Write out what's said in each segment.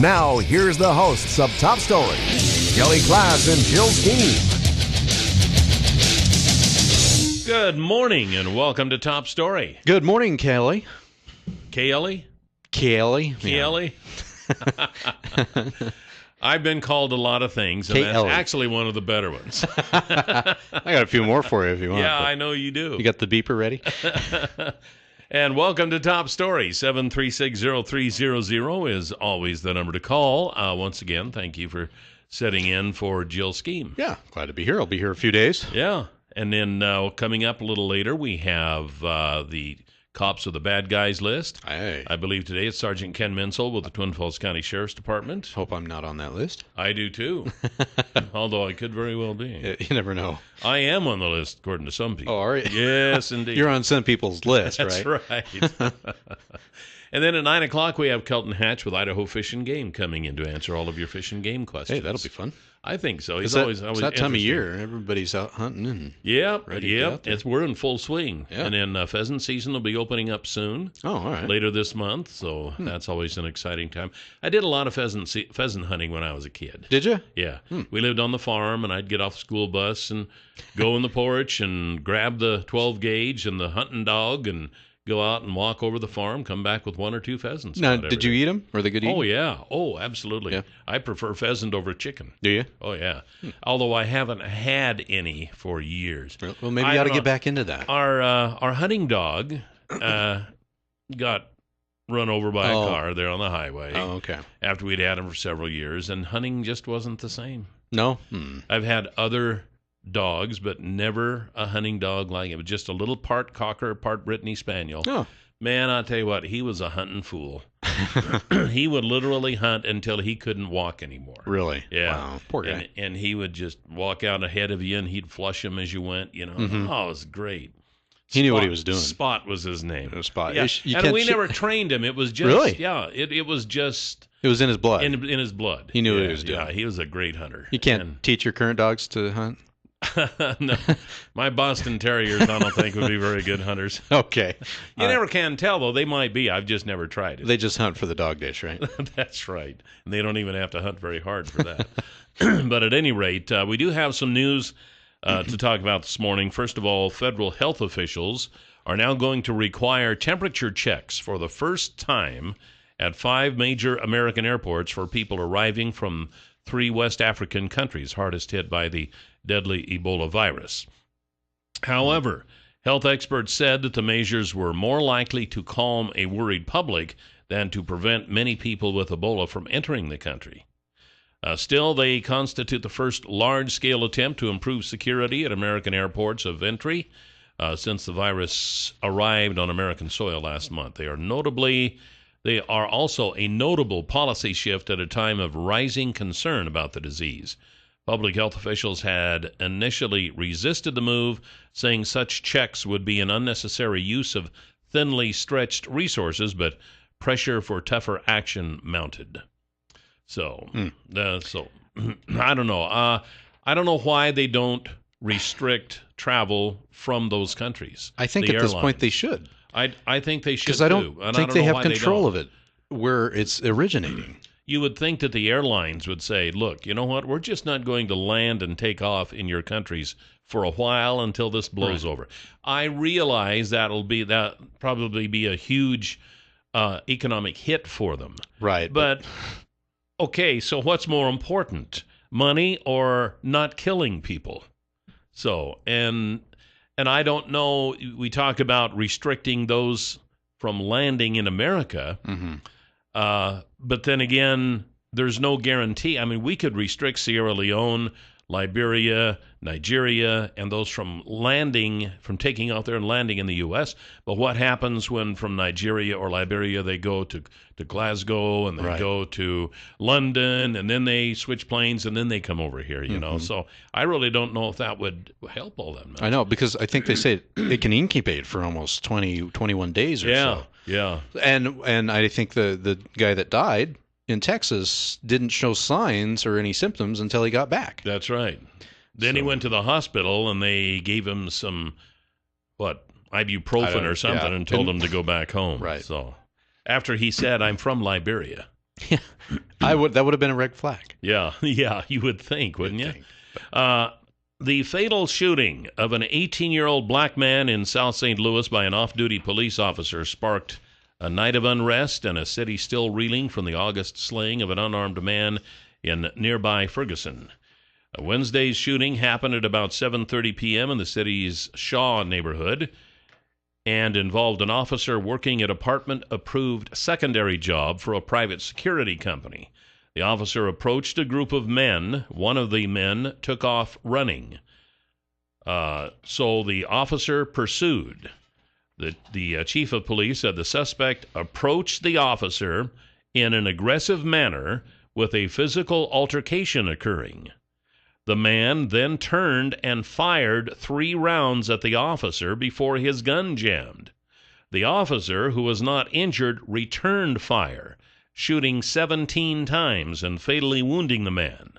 Now, here's the hosts of Top Story, KLIXcast and Jill Skeen. Good morning and welcome to Top Story. Good morning, Kelly. Kelly? Kelly. Kelly? I've been called a lot of things, and that's actually one of the better ones. I got a few more for you if you want. Yeah, I know you do. You got the beeper ready? And welcome to Top Story. 7360300 is always the number to call. Once again, thank you for sitting in for Jill Skeen. Yeah, glad to be here. I'll be here a few days. Yeah, and then coming up a little later, we have the Cops of the Bad Guys list. Hey. I believe today it's Sergeant Ken Menzel with the Twin Falls County Sheriff's Department. Hope I'm not on that list. I do too, although I could very well be. You never know. I am on the list, according to some people. Oh, are you? Yes, indeed. You're on some people's list, That's right. And then at 9 o'clock, we have Kelton Hatch with Idaho Fish and Game coming in to answer all of your fish and game questions. Hey, that'll be fun. I think so. It's that time of year. Everybody's out hunting and ready to get out there. We're in full swing. Yeah. And then pheasant season will be opening up soon. Oh, all right. Later this month, so that's always an exciting time. I did a lot of pheasant hunting when I was a kid. Did you? Yeah. We lived on the farm, and I'd get off the school bus and go in the porch and grab the 12 gauge and the hunting dog and go out and walk over the farm, come back with one or two pheasants. Now, did you eat them? Were they good to eat? Oh, yeah. Oh, absolutely. Yeah. I prefer pheasant over chicken. Do you? Oh, yeah. Although I haven't had any for years. Well, maybe you ought to get back into that. Our hunting dog got run over by a car there on the highway. Oh, okay. After we'd had him for several years, and hunting just wasn't the same. No? I've had other dogs, but never a hunting dog like it. It was just a little part Cocker, part Brittany Spaniel. Oh. Man, I'll tell you what, he was a hunting fool. He would literally hunt until he couldn't walk anymore. Really? Yeah. Wow. Poor guy. And he would just walk out ahead of you, and he'd flush him as you went, you know. Oh, it was great. He knew what he was doing. Spot was his name. Spot. Yeah. And we never trained him. It was just... Really? Yeah. It was just... It was in his blood. In his blood. He knew what he was doing. Yeah, he was a great hunter. You can't teach your current dogs to hunt? No, my Boston Terriers, I don't think, would be very good hunters. Okay. You never can tell, though. They might be. I've just never tried it. They just hunt for the dog dish, right? That's right. And they don't even have to hunt very hard for that. But at any rate, we do have some news to talk about this morning. First of all, federal health officials are now going to require temperature checks for the first time at 5 major American airports for people arriving from 3 West African countries hardest hit by the deadly Ebola virus. However, health experts said that the measures were more likely to calm a worried public than to prevent many people with Ebola from entering the country. Still, they constitute the first large-scale attempt to improve security at American airports of entry since the virus arrived on American soil last month. They are also a notable policy shift at a time of rising concern about the disease. Public health officials had initially resisted the move, saying such checks would be an unnecessary use of thinly stretched resources, but pressure for tougher action mounted. So I don't know. I don't know why they don't restrict travel from those countries. I think at this point they should. I think they should, because I don't think they have control of it where it's originating. You would think that the airlines would say, look, you know what, we're just not going to land and take off in your countries for a while until this blows over. I realize that'll probably be a huge economic hit for them. Right. But, okay, so what's more important, money or not killing people? So, and I don't know, we talk about restricting those from landing in America, but then again, there's no guarantee. I mean, we could restrict Sierra Leone, Liberia, Nigeria, and those from taking off there and landing in the U.S., but what happens when from Nigeria or Liberia they go to Glasgow and they go to London and then they switch planes and then they come over here, you know? So I really don't know if that would help all that much. I know, because I think they say it can incubate for almost 21 days or so. Yeah. And I think the guy that died in Texas didn't show signs or any symptoms until he got back. That's right. Then he went to the hospital and they gave him some, ibuprofen or something and told him to go back home. Right. So after he said, I'm from Liberia. Yeah. That would have been a red flag. Yeah, you would think, wouldn't you? Think. The fatal shooting of an 18-year-old black man in South St. Louis by an off-duty police officer sparked a night of unrest and a city still reeling from the August slaying of an unarmed man in nearby Ferguson. Wednesday's shooting happened at about 7:30 p.m. in the city's Shaw neighborhood and involved an officer working at apartment-approved secondary job for a private security company. The officer approached a group of men. One of the men took off running. So the officer pursued. The chief of police said the suspect approached the officer in an aggressive manner with a physical altercation occurring. The man then turned and fired 3 rounds at the officer before his gun jammed. The officer, who was not injured, returned fire, shooting 17 times and fatally wounding the man.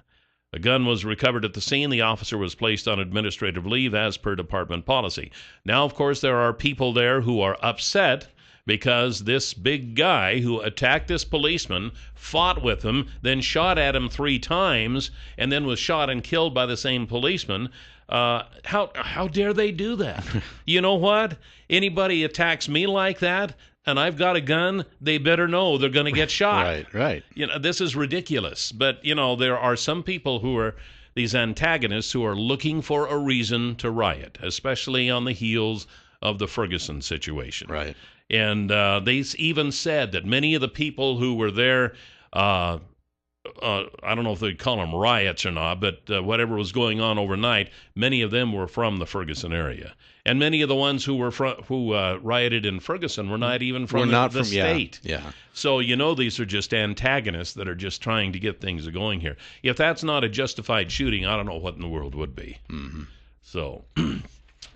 A gun was recovered at the scene. The officer was placed on administrative leave as per department policy. Now, of course, there are people there who are upset because this big guy who attacked this policeman fought with him, then shot at him 3 times, and then was shot and killed by the same policeman. How dare they do that? You know what? Anybody attacks me like that, and I've got a gun, they better know they're going to get shot. Right. This is ridiculous. But, there are some people who are these antagonists who are looking for a reason to riot, especially on the heels of the Ferguson situation. Right. And they even said that many of the people who were there, I don't know if they'd call them riots or not, but whatever was going on overnight, many of them were from the Ferguson area. And many of the ones who rioted in Ferguson were not even from the state. Yeah. So, these are just antagonists that are just trying to get things going here. If that's not a justified shooting, I don't know what in the world would be. Mm-hmm. So,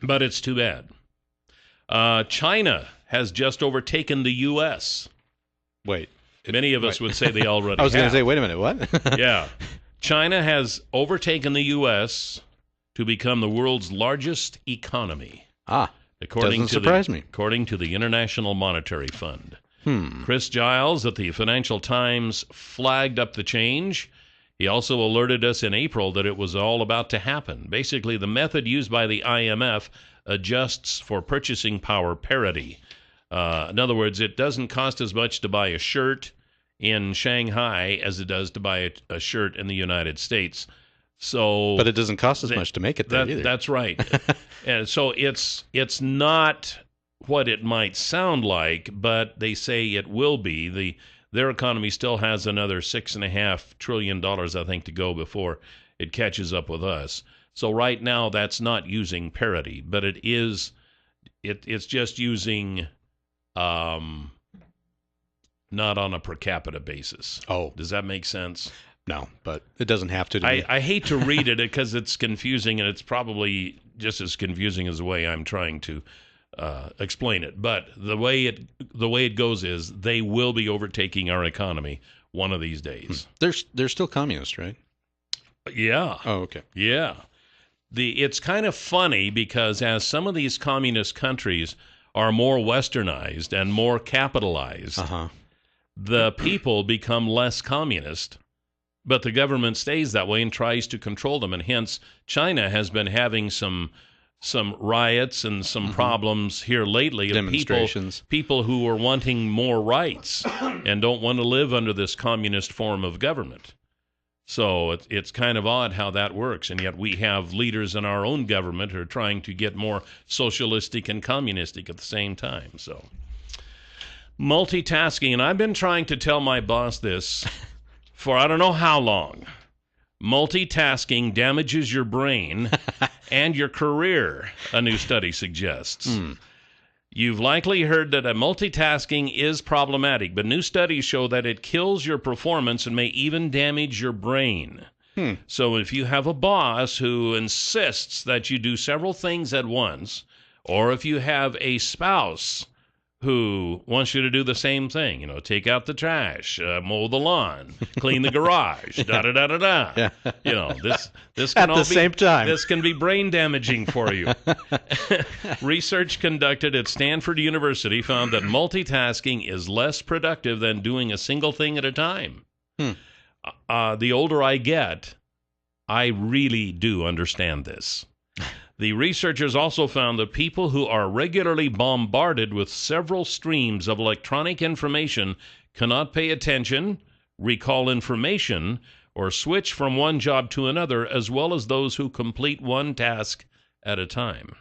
but it's too bad. China has just overtaken the U.S. Wait. Many of us would say they already have. I was going to say, wait a minute, what? Yeah. China has overtaken the U.S. to become the world's largest economy. Doesn't surprise me. According to the International Monetary Fund. Chris Giles at the Financial Times flagged up the change. He also alerted us in April that it was all about to happen. Basically, the method used by the IMF adjusts for purchasing power parity. In other words, it doesn't cost as much to buy a shirt in Shanghai as it does to buy a shirt in the United States. But it doesn't cost as much to make it there either. That's right. And so it's not what it might sound like, but they say it will be. Their economy still has another $6.5 trillion, I think, to go before it catches up with us. So right now, that's not using parity, but it's just using not on a per capita basis. Oh. Does that make sense? No, but it doesn't have to. I hate to read it because it's confusing, and it's probably just as confusing as the way I'm trying to explain it. But the way it goes is they will be overtaking our economy one of these days. They're still communist, right? Yeah. Oh, okay. Yeah. It's kind of funny because as some of these communist countries are more westernized and more capitalized, the people become less communist, but the government stays that way and tries to control them. And hence, China has been having some riots and some problems here lately. Demonstrations. People who are wanting more rights and don't want to live under this communist form of government. So it's kind of odd how that works, and yet we have leaders in our own government who are trying to get more socialistic and communistic at the same time. So multitasking, and I've been trying to tell my boss this for I don't know how long. Multitasking damages your brain and your career, a new study suggests. You've likely heard that multitasking is problematic, but new studies show that it kills your performance and may even damage your brain. So if you have a boss who insists that you do several things at once, or if you have a spouse who wants you to do the same thing, take out the trash, mow the lawn, clean the garage, da-da-da-da-da. Yeah. This can at the same time. This can be brain damaging for you. Research conducted at Stanford University found that multitasking is less productive than doing a single thing at a time. the older I get, I really do understand this. The researchers also found that people who are regularly bombarded with several streams of electronic information cannot pay attention, recall information, or switch from one job to another, as well as those who complete one task at a time.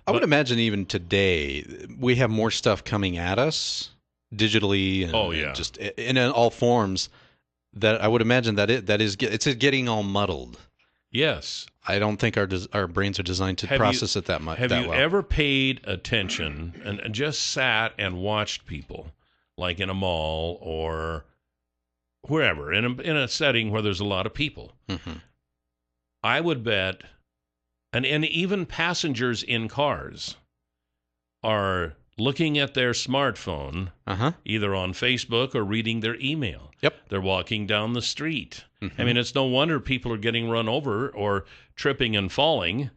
I would imagine even today we have more stuff coming at us digitally and, and just in all forms that I would imagine that it's getting all muddled. Yes. I don't think our brains are designed to process it that much. Have you ever paid attention and just sat and watched people, like in a mall or wherever, in a setting where there's a lot of people? Mm-hmm. I would bet, and even passengers in cars are looking at their smartphone, either on Facebook or reading their email. Yep. They're walking down the street. Mm-hmm. I mean, it's no wonder people are getting run over or tripping and falling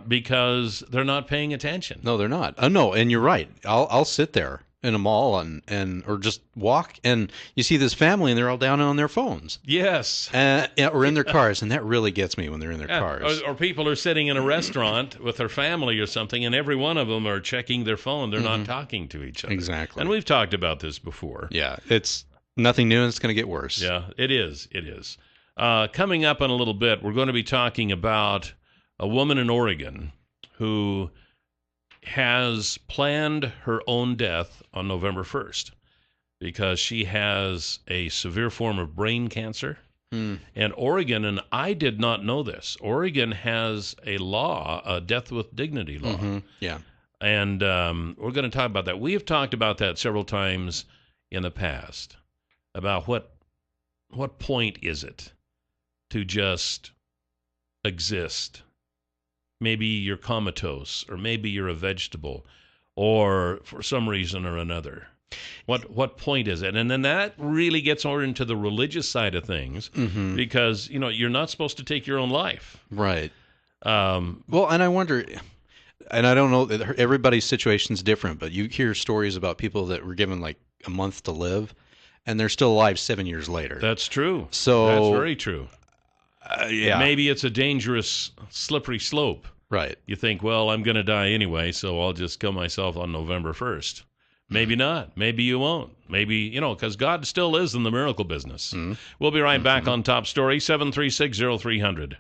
because they're not paying attention. No, they're not. No, and you're right. I'll sit there in a mall and or just walk, and you see this family and they're all down on their phones. Yes. Or in their cars, and that really gets me when they're in their cars. Or people are sitting in a restaurant with their family or something, and every one of them are checking their phone. They're not talking to each other. Exactly. And we've talked about this before. Yeah, it's nothing new, and it's going to get worse. Yeah, it is. It is. Coming up in a little bit, we're going to be talking about a woman in Oregon who has planned her own death on November 1st because she has a severe form of brain cancer. And Oregon, and I did not know this, Oregon has a law, a death with dignity law. Mm-hmm. Yeah. And we're going to talk about that. We have talked about that several times in the past, about what point is it to just exist. Maybe you're comatose, or maybe you're a vegetable, or for some reason or another. What point is it? And then that really gets over into the religious side of things, because you're not supposed to take your own life. Right. Well, and I wonder, and I don't know, everybody's situation's different, but you hear stories about people that were given like a month to live, and they're still alive 7 years later. That's true. So that's very true. Yeah. Maybe it's a dangerous, slippery slope. Right. You think, well, I'm going to die anyway, so I'll just kill myself on November 1st. Maybe not. Maybe you won't. Maybe, because God still is in the miracle business. We'll be right back on Top Story, 736-0300.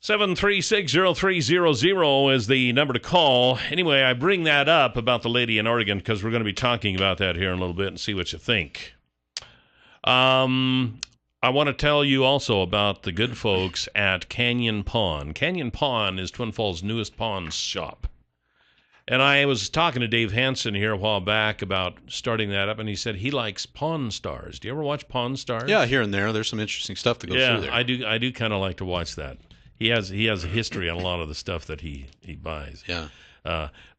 736-0300 is the number to call. Anyway, I bring that up about the lady in Oregon because we're going to be talking about that here in a little bit and see what you think. I want to tell you also about the good folks at Canyon Pawn. Canyon Pawn is Twin Falls' newest pawn shop. And I was talking to Dave Hansen here a while back about starting that up, and he said he likes Pawn Stars. Do you ever watch Pawn Stars? Yeah, here and there. There's some interesting stuff to go through there. I do kind of like to watch that. He has a history on a lot of the stuff that he buys. Yeah.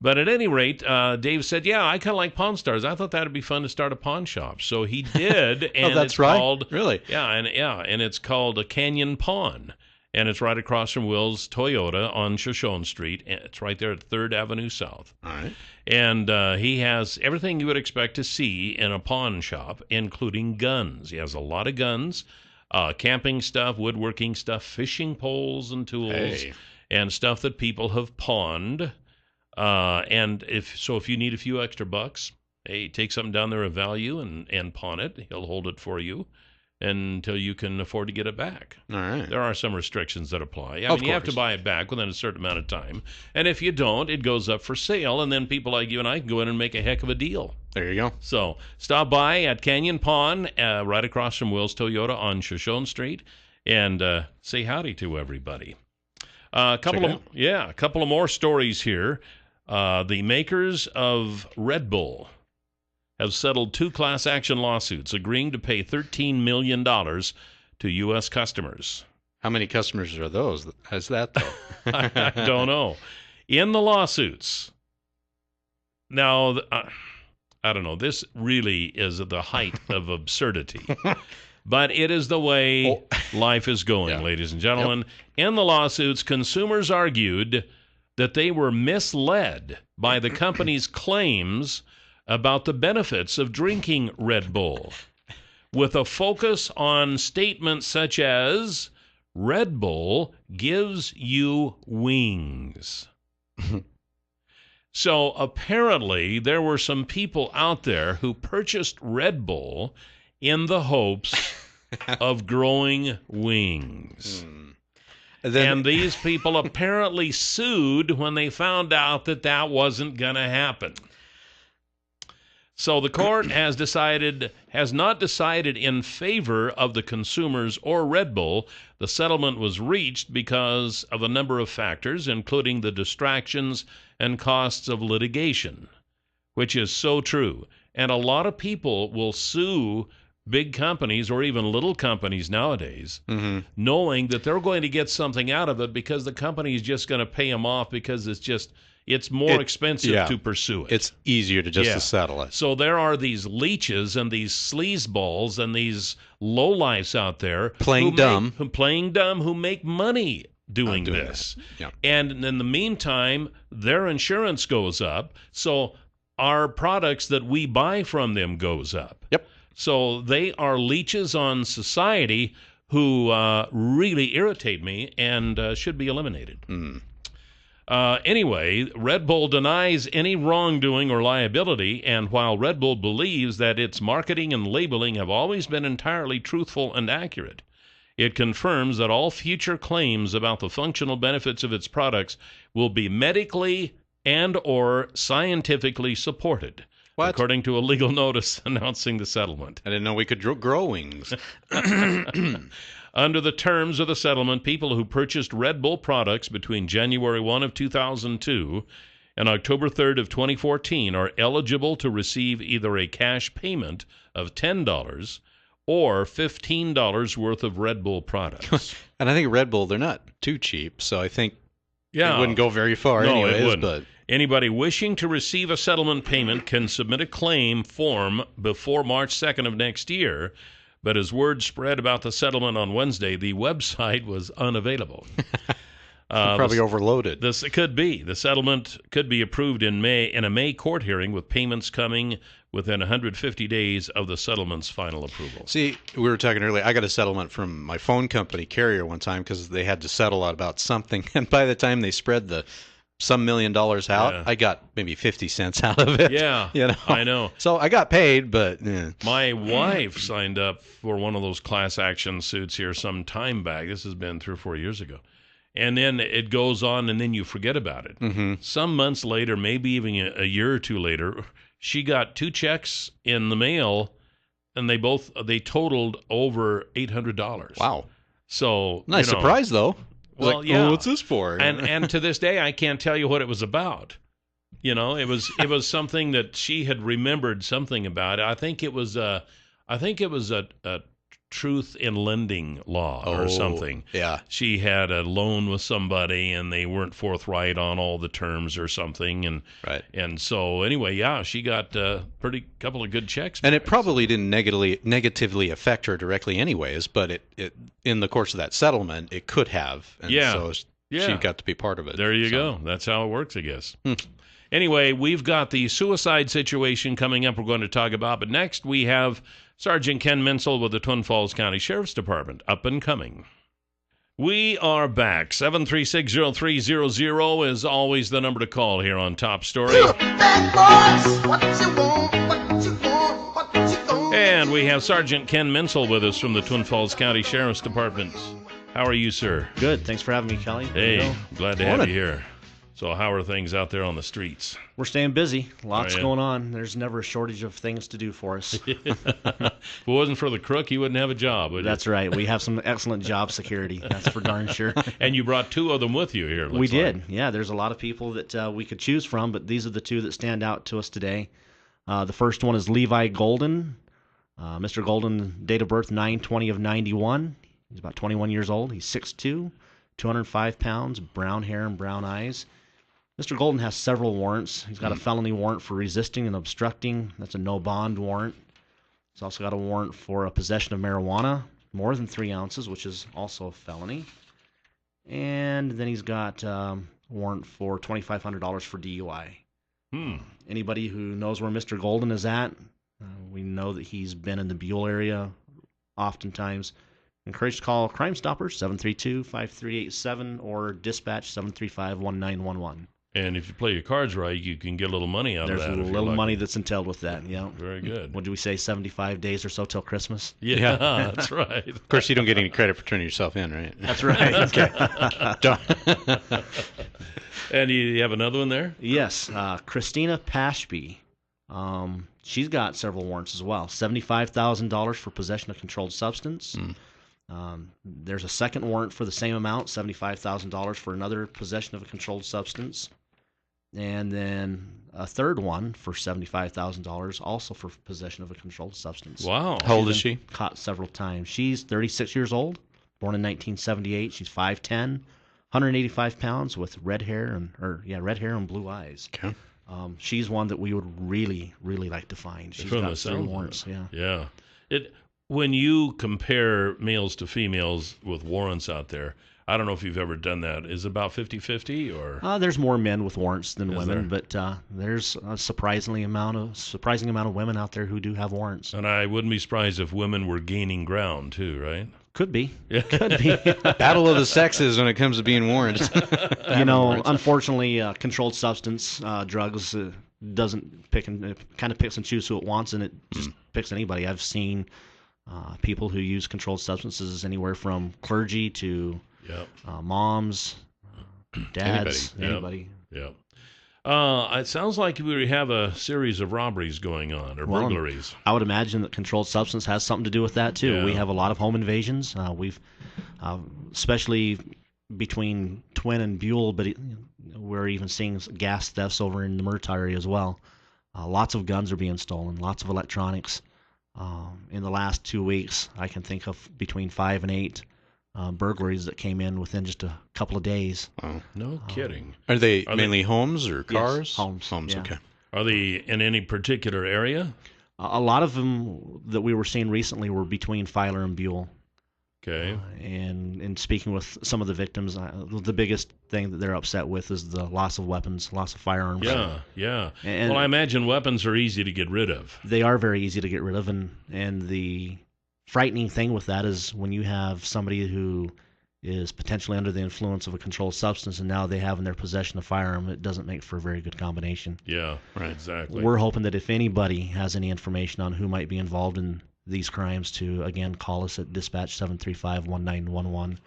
But at any rate, Dave said, yeah, I kind of like Pawn Stars. I thought that would be fun to start a pawn shop. So he did. And that's it's right. Called, really? Yeah, and it's called a Canyon Pawn. And it's right across from Will's Toyota on Shoshone Street. It's right there at 3rd Avenue South. All right. And he has everything you would expect to see in a pawn shop, including guns. He has a lot of guns, camping stuff, woodworking stuff, fishing poles and tools, and stuff that people have pawned. And if you need a few extra bucks, hey, take something down there of value and pawn it. He'll hold it for you until you can afford to get it back. All right. There are some restrictions that apply. I mean, you have to buy it back within a certain amount of time. And if you don't, it goes up for sale, and then people like you and I can go in and make a heck of a deal. There you go. So stop by at Canyon Pawn, right across from Will's Toyota on Shoshone Street, and say howdy to everybody. A couple of more stories here. The makers of Red Bull have settled 2 class action lawsuits, agreeing to pay $13 million to U.S. customers. How many customers are those? Is that, though? I don't know. In the lawsuits, now, I don't know, this really is at the height of absurdity. But it is the way life is going, ladies and gentlemen. Yep. In the lawsuits, consumers argued that they were misled by the company's claims about the benefits of drinking Red Bull. with a focus on statements such as, Red Bull gives you wings. So apparently there were some people out there who purchased Red Bull in the hopes of growing wings. And these people apparently sued when they found out that that wasn't going to happen. So the court has not decided in favor of the consumers or Red Bull. The settlement was reached because of a number of factors, including the distractions and costs of litigation, which is so true. And a lot of people will sue big companies or even little companies nowadays, knowing that they're going to get something out of it because the company is just going to pay them off because it's more expensive to pursue it. It's easier to just to settle it. So there are these leeches and these sleazeballs and these lowlifes out there playing dumb, who make money doing this. Yeah. And in the meantime, their insurance goes up, so our products that we buy from them goes up. Yep. So they are leeches on society who really irritate me and should be eliminated. Anyway, Red Bull denies any wrongdoing or liability, and while Red Bull believes that its marketing and labeling have always been entirely truthful and accurate, it confirms that all future claims about the functional benefits of its products will be medically and or scientifically supported. What? According to a legal notice announcing the settlement. I didn't know we could grow wings. Under the terms of the settlement, people who purchased Red Bull products between January 1 of 2002 and October 3rd of 2014 are eligible to receive either a cash payment of $10 or $15 worth of Red Bull products. And I think Red Bull, they're not too cheap, so I think it wouldn't go very far anyways. It wouldn't. But anybody wishing to receive a settlement payment can submit a claim form before March 2nd of next year. But as word spread about the settlement on Wednesday, the website was unavailable. Probably overloaded. It could be. The settlement could be approved in a May court hearing, with payments coming within 150 days of the settlement's final approval. See, we were talking earlier. I got a settlement from my phone company carrier one time because they had to settle out about something. And by the time they spread the some $1 million out, I got maybe 50 cents out of it. Yeah, I know. So I got paid, but my wife signed up for one of those class action suits here some time back. This has been 3 or 4 years ago. And then it goes on, and then you forget about it. Some months later, maybe even a year or two later, she got 2 checks in the mail, and they totaled over $800. Wow. So nice surprise, though. Well, what's this for? And to this day, I can't tell you what it was about. You know, it was something that she had remembered something about. I think it was a truth in lending law or something. Yeah. She had a loan with somebody and they weren't forthright on all the terms or something. And so anyway, she got a couple of good checks. And it probably didn't negatively affect her directly anyways, but it in the course of that settlement, it could have. And so she got to be part of it. There you go. That's how it works, I guess. Anyway, we've got the suicide situation coming up we're going to talk about, but next we have Sergeant Ken Menzel with the Twin Falls County Sheriff's Department, up and coming. We are back. 7360300 is always the number to call here on Top Story. And we have Sergeant Ken Menzel with us from the Twin Falls County Sheriff's Department. How are you, sir? Good. Thanks for having me, Kelly. Hey, glad to have you here. So how are things out there on the streets? We're staying busy. Lots going on. There's never a shortage of things to do for us. If it wasn't for the crook, you wouldn't have a job, would you? That's right. We have some excellent job security. That's for darn sure. And you brought 2 of them with you here. We did. Yeah, there's a lot of people that we could choose from, but these are the 2 that stand out to us today. The first one is Levi Golden. Mr. Golden, date of birth 9/20 of 91. He's about 21 years old. He's 6'2", 205 pounds, brown hair and brown eyes. Mr. Golden has several warrants. He's got a felony warrant for resisting and obstructing. That's a no-bond warrant. He's also got a warrant for a possession of marijuana, more than 3 ounces, which is also a felony. And then he's got a warrant for $2,500 for DUI. Anybody who knows where Mr. Golden is at, we know that he's been in the Buell area oftentimes. Encouraged to call Crime Stoppers, 732-5387, or dispatch 735-1911. And if you play your cards right, you can get a little money out of that. There's a little money that's entailed with that, yeah. Very good. What do we say, 75 days or so till Christmas? Yeah, that's right. Of course, you don't get any credit for turning yourself in, right? That's right. Okay. And you have another one there? Yes, Christina Pashby. She's got several warrants as well. $75,000 for possession of controlled substance. There's a second warrant for the same amount, $75,000 for another possession of a controlled substance. And then a third one for $75,000, also for possession of a controlled substance. Wow. How old is she? Caught several times. She's 36 years old, born in 1978. She's 5'10", 185 pounds, with red hair and blue eyes. Okay. She's one that we would really, really like to find. She's got 3 warrants. Yeah. When you compare males to females with warrants out there, I don't know if you've ever done that. Is it about 50-50 or? There's more men with warrants than women, but there's a surprising amount of women out there who do have warrants. And I wouldn't be surprised if women were gaining ground too, right? Could be. Yeah. Could be. Battle of the sexes when it comes to being warrants. Unfortunately, controlled substance drugs doesn't kind of picks and chooses who it wants, and it just picks anybody. I've seen people who use controlled substances anywhere from clergy to moms, dads, anybody. Yeah. It sounds like we have a series of robberies going on, or burglaries. I would imagine that controlled substance has something to do with that, too. Yeah. We have a lot of home invasions. We've, especially between Twin and Buell, but we're even seeing gas thefts over in the Murtaugh area as well. Lots of guns are being stolen, lots of electronics. In the last 2 weeks, I can think of between 5 and 8 burglaries that came in within just a couple of days. Oh, no kidding. Are they mainly homes or cars? Yes, homes. Homes, Yeah. okay. Are they in any particular area? A lot of them that we were seeing recently were between Filer and Buell. Okay. And in speaking with some of the victims, the biggest thing that they're upset with is the loss of weapons, loss of firearms. Yeah. And well, I imagine weapons are easy to get rid of. they are very easy to get rid of, and the frightening thing with that is when you have somebody who is potentially under the influence of a controlled substance and now they have in their possession a firearm, it doesn't make for a very good combination. Yeah, right. Exactly. We're hoping that if anybody has any information on who might be involved in these crimes, to again call us at dispatch 735-1911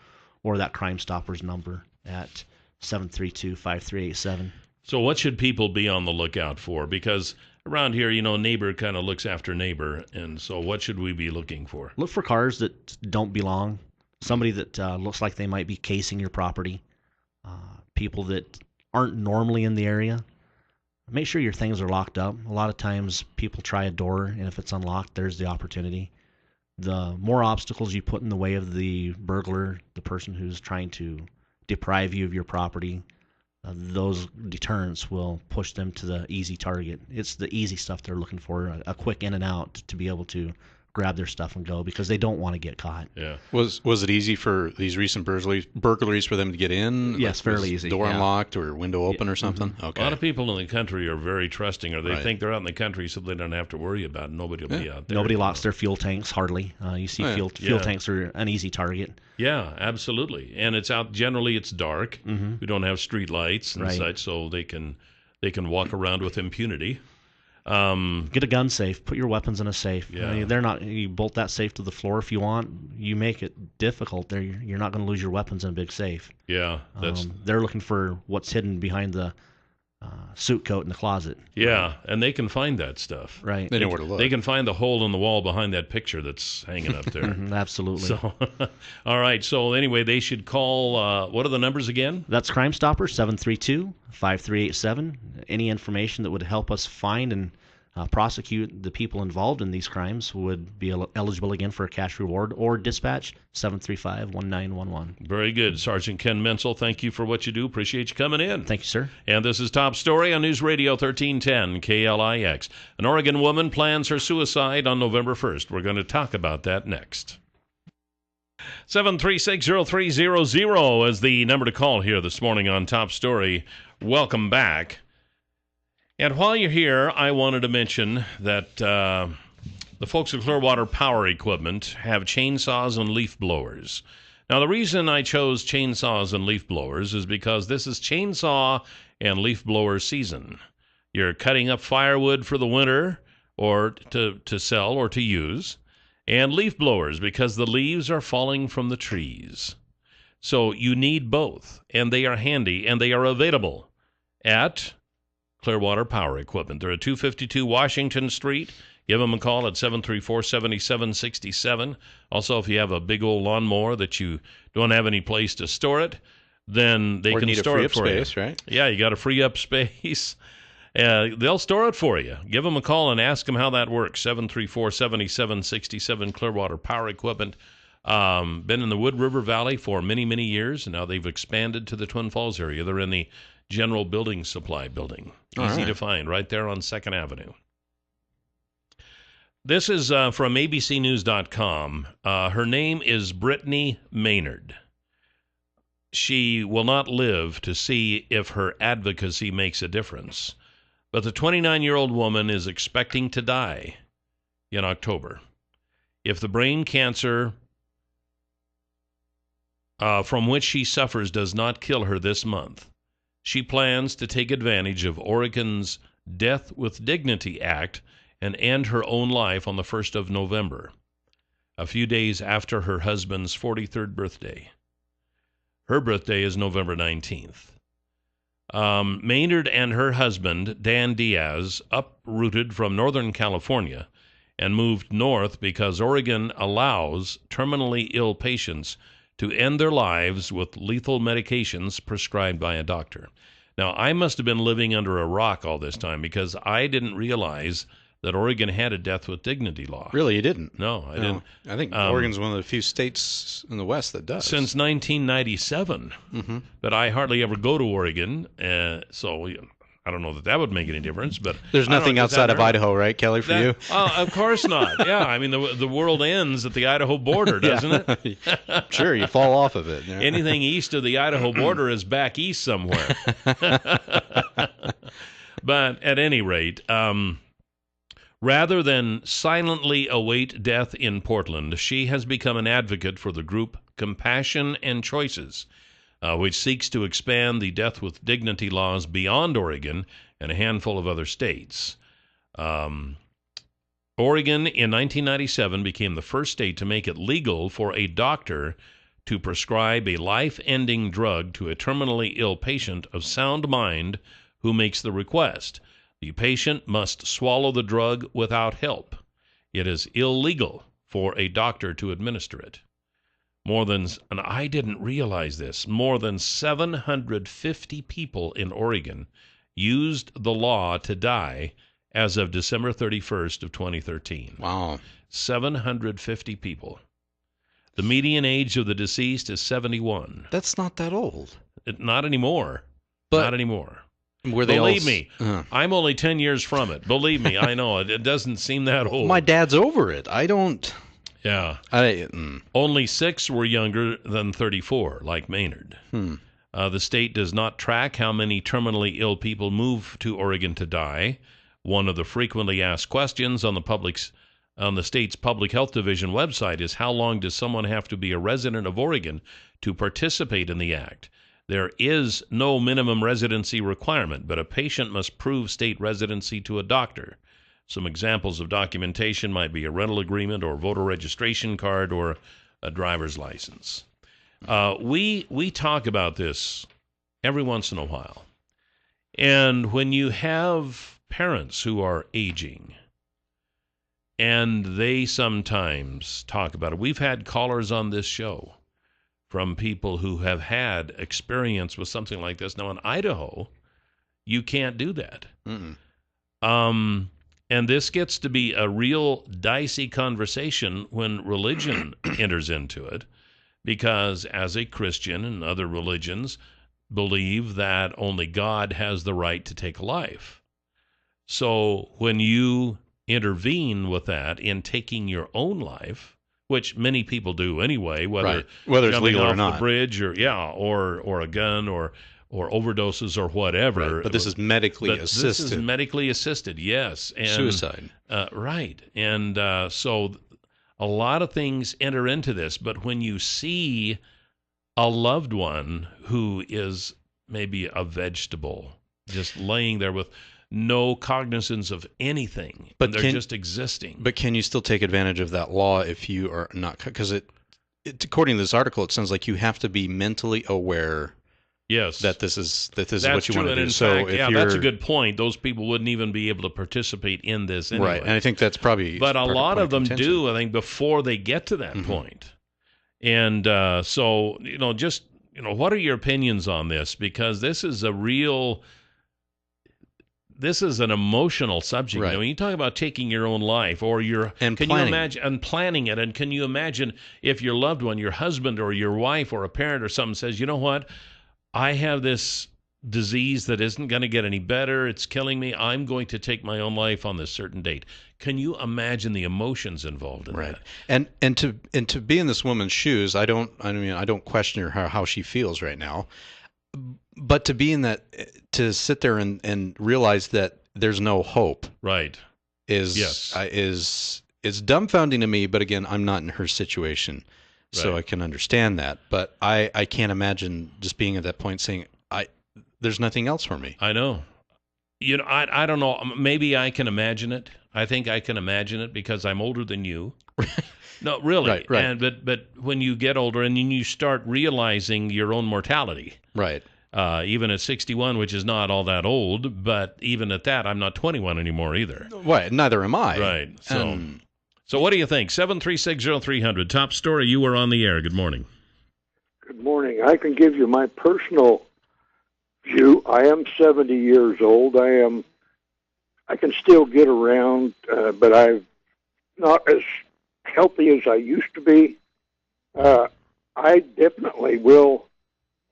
or that Crime Stoppers number at 732-5387. So what should people be on the lookout for? Because around here, neighbor kind of looks after neighbor, and so what should we be looking for? Look for cars that don't belong. Somebody that looks like they might be casing your property. People that aren't normally in the area. Make sure your things are locked up. A lot of times people try a door, and if it's unlocked, there's the opportunity. The more obstacles you put in the way of the burglar, the person who's trying to deprive you of your property, those deterrents will push them to the easy target. It's the easy stuff they're looking for, a quick in and out to be able to grab their stuff and go, because they don't want to get caught. Yeah. Was it easy for these recent burglaries for them to get in? Yes, fairly easy. Door unlocked or window open or something? Mm-hmm. Okay. A lot of people in the country are very trusting, or they Right. think they're out in the country so they don't have to worry about it. Nobody will be out there. Nobody locks their fuel tanks, hardly. You see fuel tanks are an easy target. Yeah, absolutely. And generally it's dark. Mm-hmm. We don't have street lights and Right. such, so they can walk around with impunity. Get a gun safe. Put your weapons in a safe. Yeah. You bolt that safe to the floor if you want. You make it difficult. You're not going to lose your weapons in a big safe. Yeah, They're looking for what's hidden behind the suit coat in the closet. yeah, and they can find that stuff. Right. They know where to look. They can find the hole in the wall behind that picture that's hanging up there. Mhm, absolutely. So, all right. So anyway, they should call. What are the numbers again? That's Crime Stoppers, 732-5387. Any information that would help us find and prosecute the people involved in these crimes would be eligible again for a cash reward, or dispatch 735-1911. Very good, Sergeant Ken Menzel. Thank you for what you do. Appreciate you coming in. Thank you, sir. And this is Top Story on News Radio 1310 KLIX. An Oregon woman plans her suicide on November 1st. We're going to talk about that next. 7360300 is the number to call here this morning on Top Story. Welcome back. And while you're here, I wanted to mention that The folks at Clearwater Power Equipment have chainsaws and leaf blowers. Now, the reason I chose chainsaws and leaf blowers is because this is chainsaw and leaf blower season. You're cutting up firewood for the winter or to sell or to use, and leaf blowers because the leaves are falling from the trees. So you need both, and they are handy, and they are available at Clearwater Power Equipment. They're at 252 Washington Street. Give them a call at 734-7767. Also, if you have a big old lawnmower that you don't have any place to store it, then they can store it for you. Space, right? Yeah, you got to free up space. They'll store it for you. Give them a call and ask them how that works. 734-7767, Clearwater Power Equipment. Been in the Wood River Valley for many, many years, and now they've expanded to the Twin Falls area. They're in the General Building Supply building. Easy to find, right there on 2nd Avenue. This is from abcnews.com. Her name is Brittany Maynard. She will not live to see if her advocacy makes a difference. But the 29-year-old woman is expecting to die in October. If the brain cancer from which she suffers does not kill her this month, she plans to take advantage of Oregon's Death with Dignity Act and end her own life on the 1st of November, a few days after her husband's 43rd birthday. Her birthday is November 19th. Maynard and her husband, Dan Diaz, uprooted from Northern California and moved north because Oregon allows terminally ill patients to end their lives with lethal medications prescribed by a doctor. Now, I must have been living under a rock all this time because I didn't realize that Oregon had a death with dignity law. Really, you didn't? No, I didn't. I think Oregon's one of the few states in the West that does. Since 1997. Mm-hmm. But I hardly ever go to Oregon, so I don't know that would make any difference. But there's nothing outside of Idaho, right, Kelly, for you? Of course not. Yeah, I mean, the world ends at the Idaho border, doesn't it? Sure, you fall off of it. Yeah. Anything east of the Idaho border is back east somewhere. But at any rate, rather than silently await death in Portland, she has become an advocate for the group Compassion and Choices, which seeks to expand the death with dignity laws beyond Oregon and a handful of other states. Oregon in 1997 became the first state to make it legal for a doctor to prescribe a life-ending drug to a terminally ill patient of sound mind who makes the request. The patient must swallow the drug without help. It is illegal for a doctor to administer it. And I didn't realize this, more than 750 people in Oregon used the law to die as of December 31st of 2013. Wow. 750 people. The median age of the deceased is 71. That's not that old. Not anymore. But not anymore. Believe me, I'm only 10 years from it. Believe me, I know it doesn't seem that old. My dad's over it. I don't. Yeah. Only 6 were younger than 34, like Maynard. The state does not track how many terminally ill people move to Oregon to die. One of the frequently asked questions on the state's Public Health Division website is how long does someone have to be a resident of Oregon to participate in the act? There is no minimum residency requirement, but a patient must prove state residency to a doctor. Some examples of documentation might be a rental agreement or voter registration card or a driver's license. We talk about this every once in a while. And when you have parents who are aging, and they sometimes talk about it, we've had callers on this show from people who have had experience with something like this. Now, in Idaho, you can't do that. And this gets to be a real dicey conversation when religion enters into it, because as a Christian and other religions believe that only God has the right to take a life. So when you intervene with that in taking your own life, which many people do anyway, whether it's legal off or not, the bridge or a gun or overdoses or whatever. Right, but this is medically assisted. This is medically assisted, yes. And, suicide. Right. And so a lot of things enter into this. But when you see a loved one who is maybe a vegetable, just laying there with no cognizance of anything, but they're just existing. But can you still take advantage of that law if you are not? Because according to this article, it sounds like you have to be mentally aware. Yes, that this is what you want to do. So that's a good point. Those people wouldn't even be able to participate in this anyway. Right, and I think that's probably. But a lot of them do. I think before they get to that point, and so just what are your opinions on this? Because this is an emotional subject. Right. When you talk about taking your own life, or you imagine and planning it, and can you imagine if your loved one, your husband or your wife or a parent or someone says, you know what, I have this disease that isn't going to get any better. It's killing me. I'm going to take my own life on this certain date. Can you imagine the emotions involved in that? And to be in this woman's shoes, I don't question her how she feels right now. But to be in that, to sit there and realize that there's no hope, right, is dumbfounding to me. But again, I'm not in her situation, so I can understand that. But I can't imagine just being at that point saying, there's nothing else for me. I know. I don't know. Maybe I can imagine it. I think I can imagine it because I'm older than you. No, really. Right. And but when you get older and then you start realizing your own mortality. Right. Even at 61, which is not all that old, but even at that, I'm not 21 anymore either. Right. Neither am I. Right. So what do you think? 7360300. Top story. You were on the air. Good morning. Good morning. I can give you my personal view. I am 70 years old. I can still get around, but I'm not as healthy as I used to be. I definitely will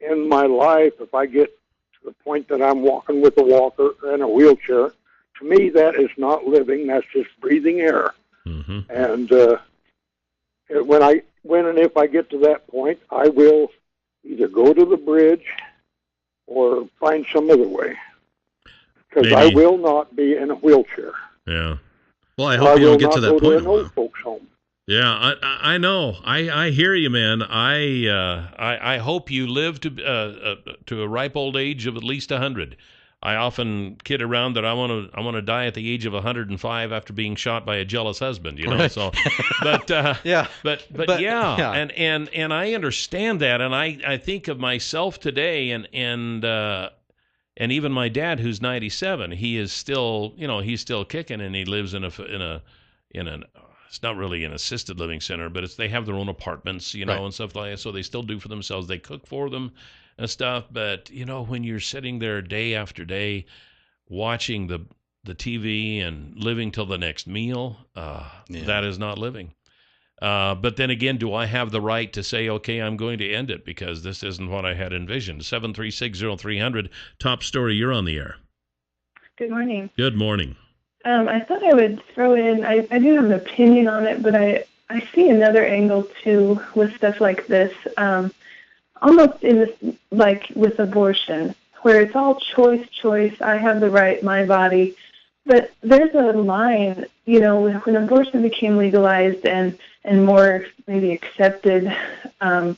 end my life if I get to the point that I'm walking with a walker and a wheelchair. To me, that is not living. That's just breathing air. Mm-hmm. And when and if I get to that point, I will either go to the bridge or find some other way. Because I will not be in a wheelchair. Yeah. Well, I hope you don't get to that point. I will not go to an old folks' home. Yeah, I know. I hear you, man. I hope you live to a ripe old age of at least 100. I often kid around that I want to die at the age of 105 after being shot by a jealous husband. Right. So, but yeah, but yeah. And I understand that, and I think of myself today, and even my dad, who's 97, he is still he's still kicking, and he lives in an it's not really an assisted living center, but they have their own apartments, right, and stuff like that. So they still do for themselves. They cook for them and stuff. But, when you're sitting there day after day watching the TV and living till the next meal, that is not living. But then again, do I have the right to say, okay, I'm going to end it because this isn't what I had envisioned? 7360300, top story, you're on the air. Good morning. Good morning. I thought I would throw in, I do have an opinion on it, but I see another angle too with stuff like this, almost in this, like with abortion, where it's all choice, I have the right, my body. But there's a line, when abortion became legalized and more maybe accepted, now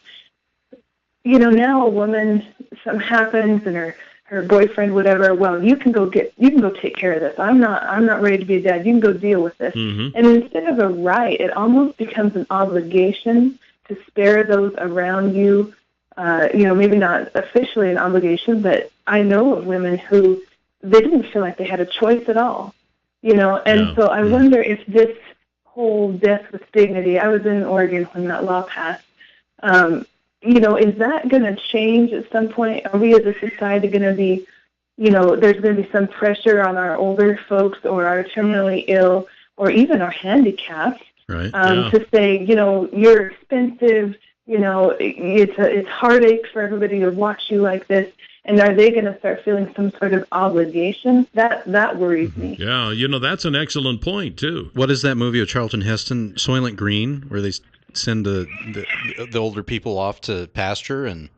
a woman, something happens and her boyfriend, whatever, well, you can go take care of this. I'm not ready to be a dad. You can go deal with this. Mm-hmm. And instead of a right, it almost becomes an obligation to spare those around you. Maybe not officially an obligation, but I know of women who they didn't feel like they had a choice at all. So I wonder if this whole death with dignity, I was in Oregon when that law passed, is that going to change at some point? Are we as a society going to be, there's going to be some pressure on our older folks or our terminally ill or even our handicapped to say, you're expensive, it's heartache for everybody to watch you like this. And are they going to start feeling some sort of obligation? That worries me. Yeah, that's an excellent point, too. What is that movie of Charlton Heston, Soylent Green, where they send the older people off to pasture and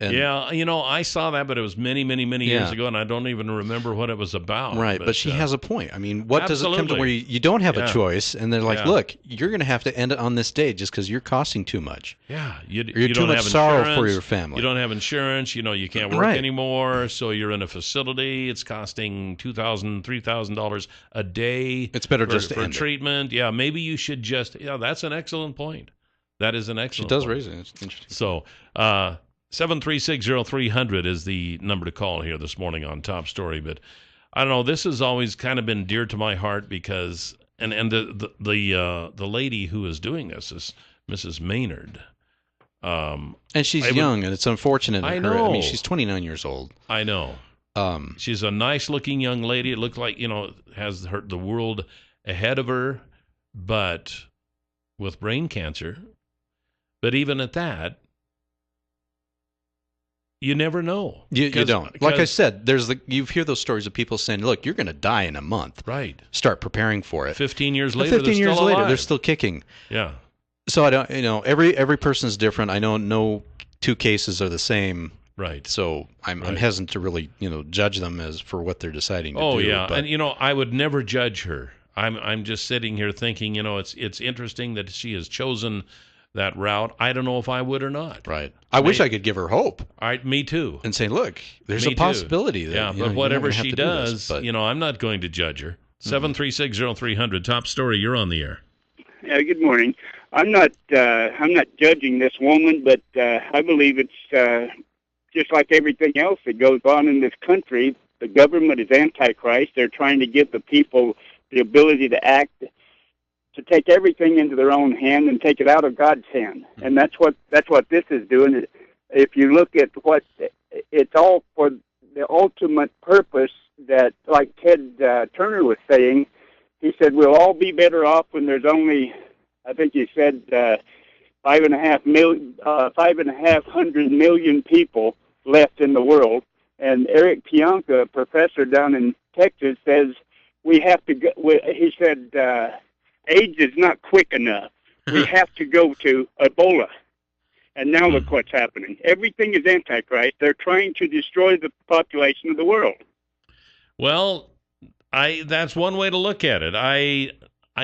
And, yeah, I saw that, but it was many, many, many years ago, and I don't even remember what it was about. Right, but she has a point. I mean, what does it come to where you don't have a choice, and they're like, look, you're going to have to end it on this day just because you're costing too much. Yeah, you're too don't much have sorrow for your family. You don't have insurance. You can't work anymore, so you're in a facility. It's costing $2,000, $3,000 a day. It's better just to for end treatment. Yeah, maybe you should just. Yeah, that's an excellent point. That is an excellent. She does point. raise it. It's interesting. So. 7360300 is the number to call here this morning on Top Story. But I don't know. This has always kind of been dear to my heart because, and the lady who is doing this is Mrs. Maynard. And she's young, and it's unfortunate. I know. I mean, she's 29 years old. I know. She's a nice-looking young lady. It looked like has the world ahead of her, but with brain cancer. But even at that. You never know. You don't. Like I said, you hear those stories of people saying, "Look, you're going to die in a month. Right. Start preparing for it." 15 years later, 15 years later, alive. they're still kicking. Yeah. So I don't. Every person is different. I know no two cases are the same. Right. So I'm hesitant to really judge them as for what they're deciding to do. Oh yeah, but, and I would never judge her. I'm just sitting here thinking, it's interesting that she has chosen that route. I don't know if I would or not. Right. I wish I could give her hope. All right, me too. And say, look, there's a possibility that but whatever she does, I'm not going to judge her. 7360300 Top Story, you're on the air. Yeah, good morning. I'm not judging this woman, but I believe it's just like everything else that goes on in this country. The government is antichrist. They're trying to give the people the ability to act, to take everything into their own hand and take it out of God's hand. And that's what this is doing. If you look at what it's all for, the ultimate purpose that, like Ted Turner was saying, he said we'll all be better off when there's only, I think he said 5.5 million people left in the world. And Eric Pianka, a professor down in Texas, says we have to go. He said AIDS is not quick enough. We have to go to Ebola. And now look what's happening. Everything is Antichrist. They're trying to destroy the population of the world. Well, that's one way to look at it. I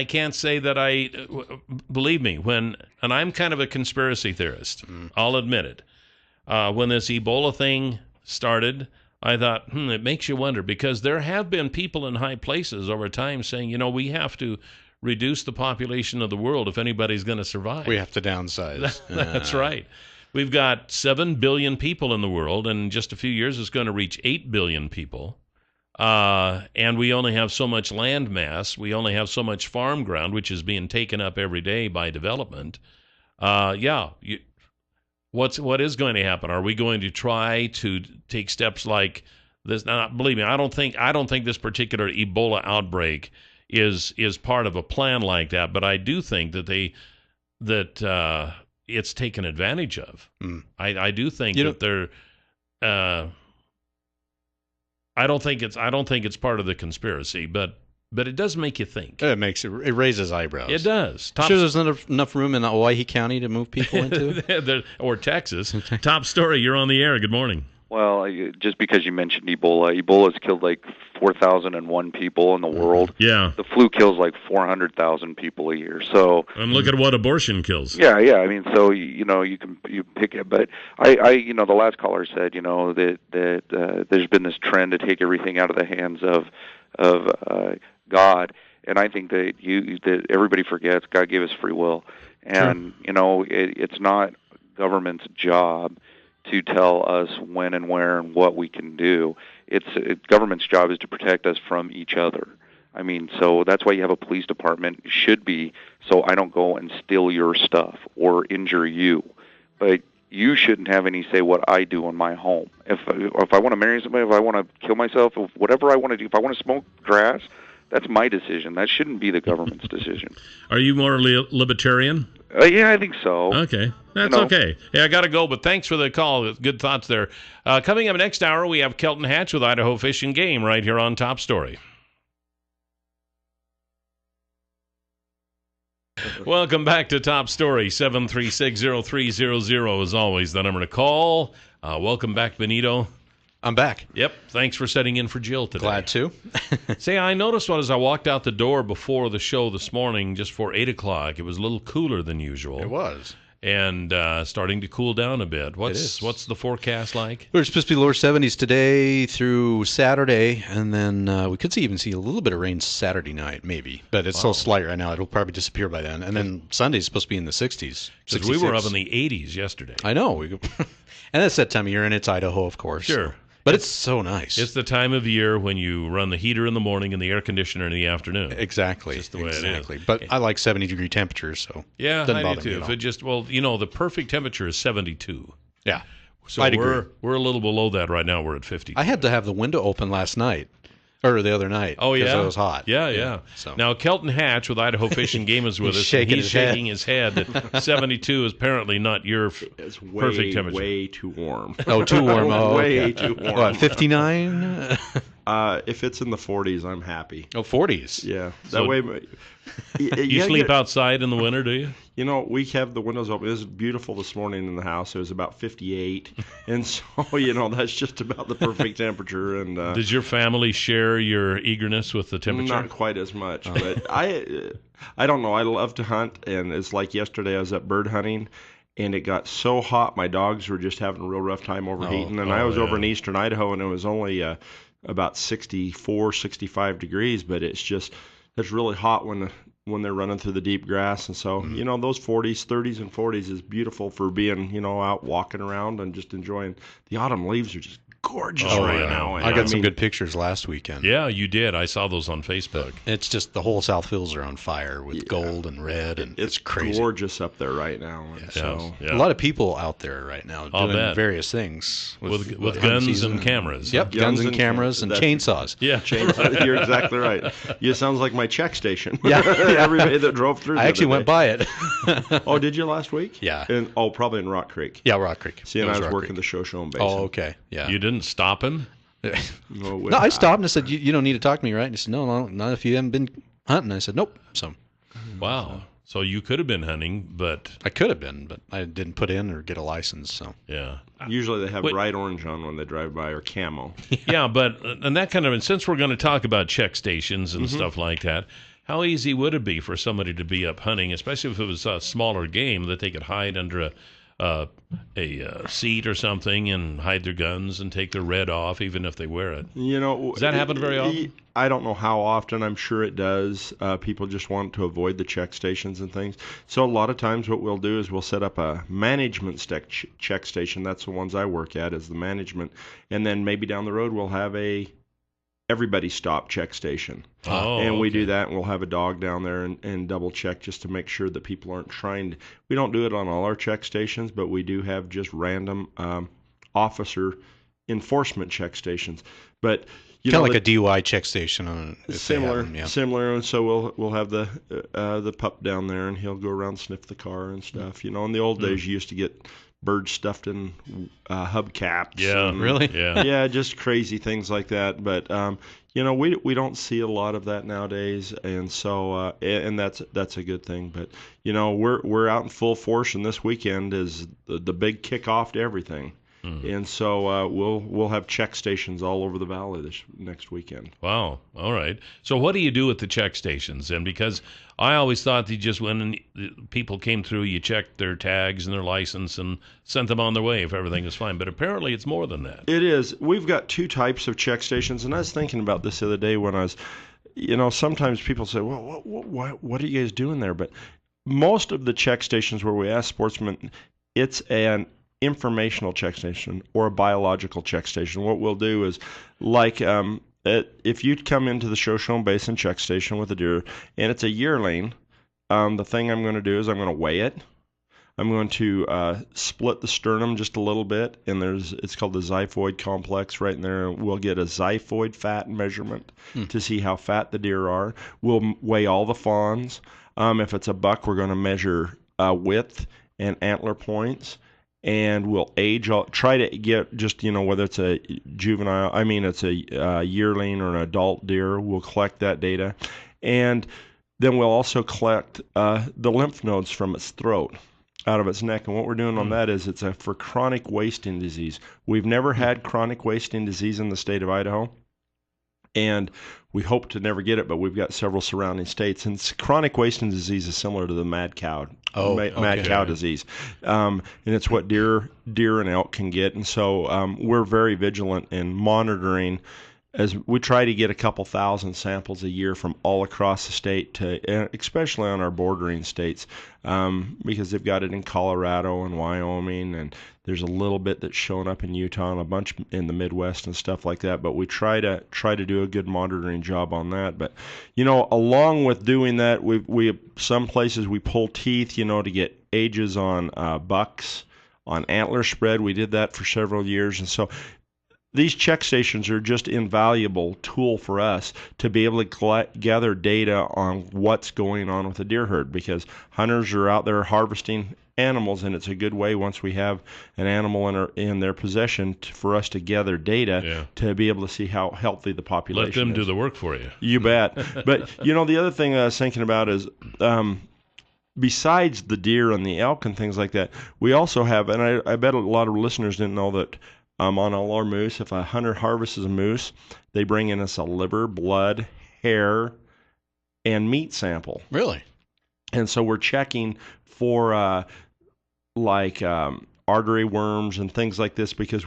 can't say that believe me, and I'm kind of a conspiracy theorist. I'll admit it. When this Ebola thing started, I thought, it makes you wonder, because there have been people in high places over time saying, we have to reduce the population of the world if anybody's going to survive. We have to downsize. That's right. We've got 7 billion people in the world, and in just a few years it's going to reach 8 billion people. And we only have so much land mass. We only have so much farm ground, which is being taken up every day by development. What is going to happen? Are we going to try to take steps like this? Now, believe me, I don't think this particular Ebola outbreak is part of a plan like that. But I do think that it's taken advantage of. I do think that they're. I don't think it's part of the conspiracy, but it does make you think. It raises eyebrows. It does. Sure, there's not enough room in Owyhee County to move people into, or Texas. Top Story, you're on the air. Good morning. Well, just because you mentioned Ebola's killed like 4,001 people in the world. Yeah. The flu kills like 400,000 people a year. So. And look at what abortion kills. Yeah. I mean, so you pick it, but I the last caller said that there's been this trend to take everything out of the hands of God, and I think that everybody forgets God gave us free will, and it's not government's job to tell us when and where and what we can do. Government's job is to protect us from each other. I mean, so that's why you have a police department. It should be so I don't go and steal your stuff or injure you. But you shouldn't have any say what I do in my home. If I want to marry somebody, if I want to kill myself, whatever I want to do, if I want to smoke grass, that's my decision. That shouldn't be the government's decision. Are you more libertarian? Yeah, I think so. Okay. That's okay. Yeah, I got to go, but thanks for the call. Good thoughts there. Coming up next hour, we have Kelton Hatch with Idaho Fish and Game right here on Top Story. Welcome back to Top Story. 7360300 is always the number to call. Welcome back, Benito. I'm back. Yep. Thanks for setting in for Jill today. Glad to. Say, I noticed as I walked out the door before the show this morning, just before 8 o'clock, it was a little cooler than usual. It was. And starting to cool down a bit. What's the forecast like? We're supposed to be lower 70s today through Saturday, and then we could even see a little bit of rain Saturday night, maybe. But it's so slight right now, it'll probably disappear by then. And then Sunday's supposed to be in the 60s. Because we were up in the 80s yesterday. I know. And that's that time of year, and it's Idaho, of course. Sure. But it's so nice. It's the time of year when you run the heater in the morning and the air conditioner in the afternoon. Exactly. It's just the way it is. But I like 70-degree temperatures, so yeah, doesn't I bother do too. me If it just the perfect temperature is 72. Yeah. So I'd agree. We're a little below that right now. We're at 50. I had to have the window open last night. Or the other night. Oh, yeah? Because it was hot. Yeah. So. Now, Kelton Hatch with Idaho Fish and Game is with us. Shaking He's shaking his head that 72 is apparently not your perfect temperature. Way too warm. Oh, too warm. Oh, way too warm. What, 59? If it's in the 40s, I'm happy. Oh, 40s. Yeah. So that way. You sleep outside in the winter, do you? You know, we have the windows open. It was beautiful this morning in the house. It was about 58. And so, that's just about the perfect temperature. And does your family share your eagerness with the temperature? Not quite as much. But I don't know. I love to hunt. And it's like yesterday I was up bird hunting. And it got so hot, my dogs were just having a real rough time overheating. And I was over in eastern Idaho, and it was only about 64, 65 degrees. But it's really hot when they're running through the deep grass. And so, those 40s, 30s, and 40s is beautiful for being, out walking around and just enjoying. The autumn leaves are just gorgeous now. I got some good pictures last weekend. Yeah, you did. I saw those on Facebook. It's just the whole South Hills are on fire with gold and red, and it's crazy. Gorgeous up there right now. And so a lot of people out there right now doing various things with guns and cameras. Yep, guns and cameras and chainsaws. Yeah, chainsaws. You're exactly right. You sounds like my check station. Yeah, everybody that drove through. I actually went by it. Oh, did you last week? Yeah. Probably in Rock Creek. Yeah, Rock Creek. See, and I was working the Shoshone Basin. Oh, okay. Yeah. You didn't stop him? No, I stopped and I said, you don't need to talk to me, right? And he said, no, not if you haven't been hunting. I said, nope. So, wow. So you could have been hunting, but... I could have been, but I didn't put in or get a license, so... Yeah. Usually they have bright orange on when they drive by, or camo. Yeah, but and that kind of... And since we're going to talk about check stations and stuff like that, how easy would it be for somebody to be up hunting, especially if it was a smaller game, that they could hide under a seat or something and hide their guns and take their red off even if they wear it? Does that happen very often? I don't know how often. I'm sure it does. People just want to avoid the check stations and things. So a lot of times what we'll do is we'll set up a management check station. That's the ones I work at, is the management. And then maybe down the road we'll have a everybody stop check station. And we do that, and we'll have a dog down there and double check just to make sure that people aren't trying to. We don't do it on all our check stations, but we do have just random officer enforcement check stations. But kind of like a DUI check station. Similar. And so we'll have the pup down there, and he'll go around sniff the car and stuff. In the old days, you used to get birds stuffed in hubcaps. Yeah, really? Yeah. Yeah, just crazy things like that. But we don't see a lot of that nowadays, and so and that's a good thing. But we're out in full force, and this weekend is the big kickoff to everything. And so we'll have check stations all over the valley this next weekend. Wow. All right. So what do you do with the check stations? And because I always thought that just when people came through, you checked their tags and their license and sent them on their way if everything was fine. But apparently it's more than that. It is. We've got two types of check stations, and I was thinking about this the other day when I was, sometimes people say, well, what are you guys doing there? But most of the check stations where we ask sportsmen, it's an informational check station or a biological check station. What we'll do is, like, if you come into the Shoshone Basin check station with a deer and it's a yearling, the thing I'm going to do is I'm going to weigh it. I'm going to split the sternum just a little bit, and it's called the xiphoid complex right in there. We'll get a xiphoid fat measurement to see how fat the deer are. We'll weigh all the fawns. If it's a buck, we're going to measure width and antler points. And we'll try to get just, whether it's a it's a yearling or an adult deer, we'll collect that data. And then we'll also collect the lymph nodes from its throat. out of its neck. And what we're doing on that is it's for chronic wasting disease. We've never had chronic wasting disease in the state of Idaho, and we hope to never get it, but we've got several surrounding states. And chronic wasting disease is similar to the mad cow disease, and it's what deer and elk can get. And so we're very vigilant in monitoring, as we try to get a couple thousand samples a year from all across the state, especially on our bordering states, because they've got it in Colorado and Wyoming, and there's a little bit that's showing up in Utah and a bunch in the Midwest and stuff like that. But we try to do a good monitoring job on that. But along with doing that, we some places we pull teeth, to get ages on bucks, on antler spread. We did that for several years, and so these check stations are just invaluable tool for us to be able to gather data on what's going on with the deer herd, because hunters are out there harvesting animals, and it's a good way, once we have an animal in their possession, for us to gather data to be able to see how healthy the population is. Let them do the work for you. You bet. But the other thing I was thinking about is besides the deer and the elk and things like that, we also have, and I bet a lot of listeners didn't know that, on all our moose, if a hunter harvests a moose, they bring in us a liver, blood, hair, and meat sample. Really? And so we're checking for artery worms and things like this, because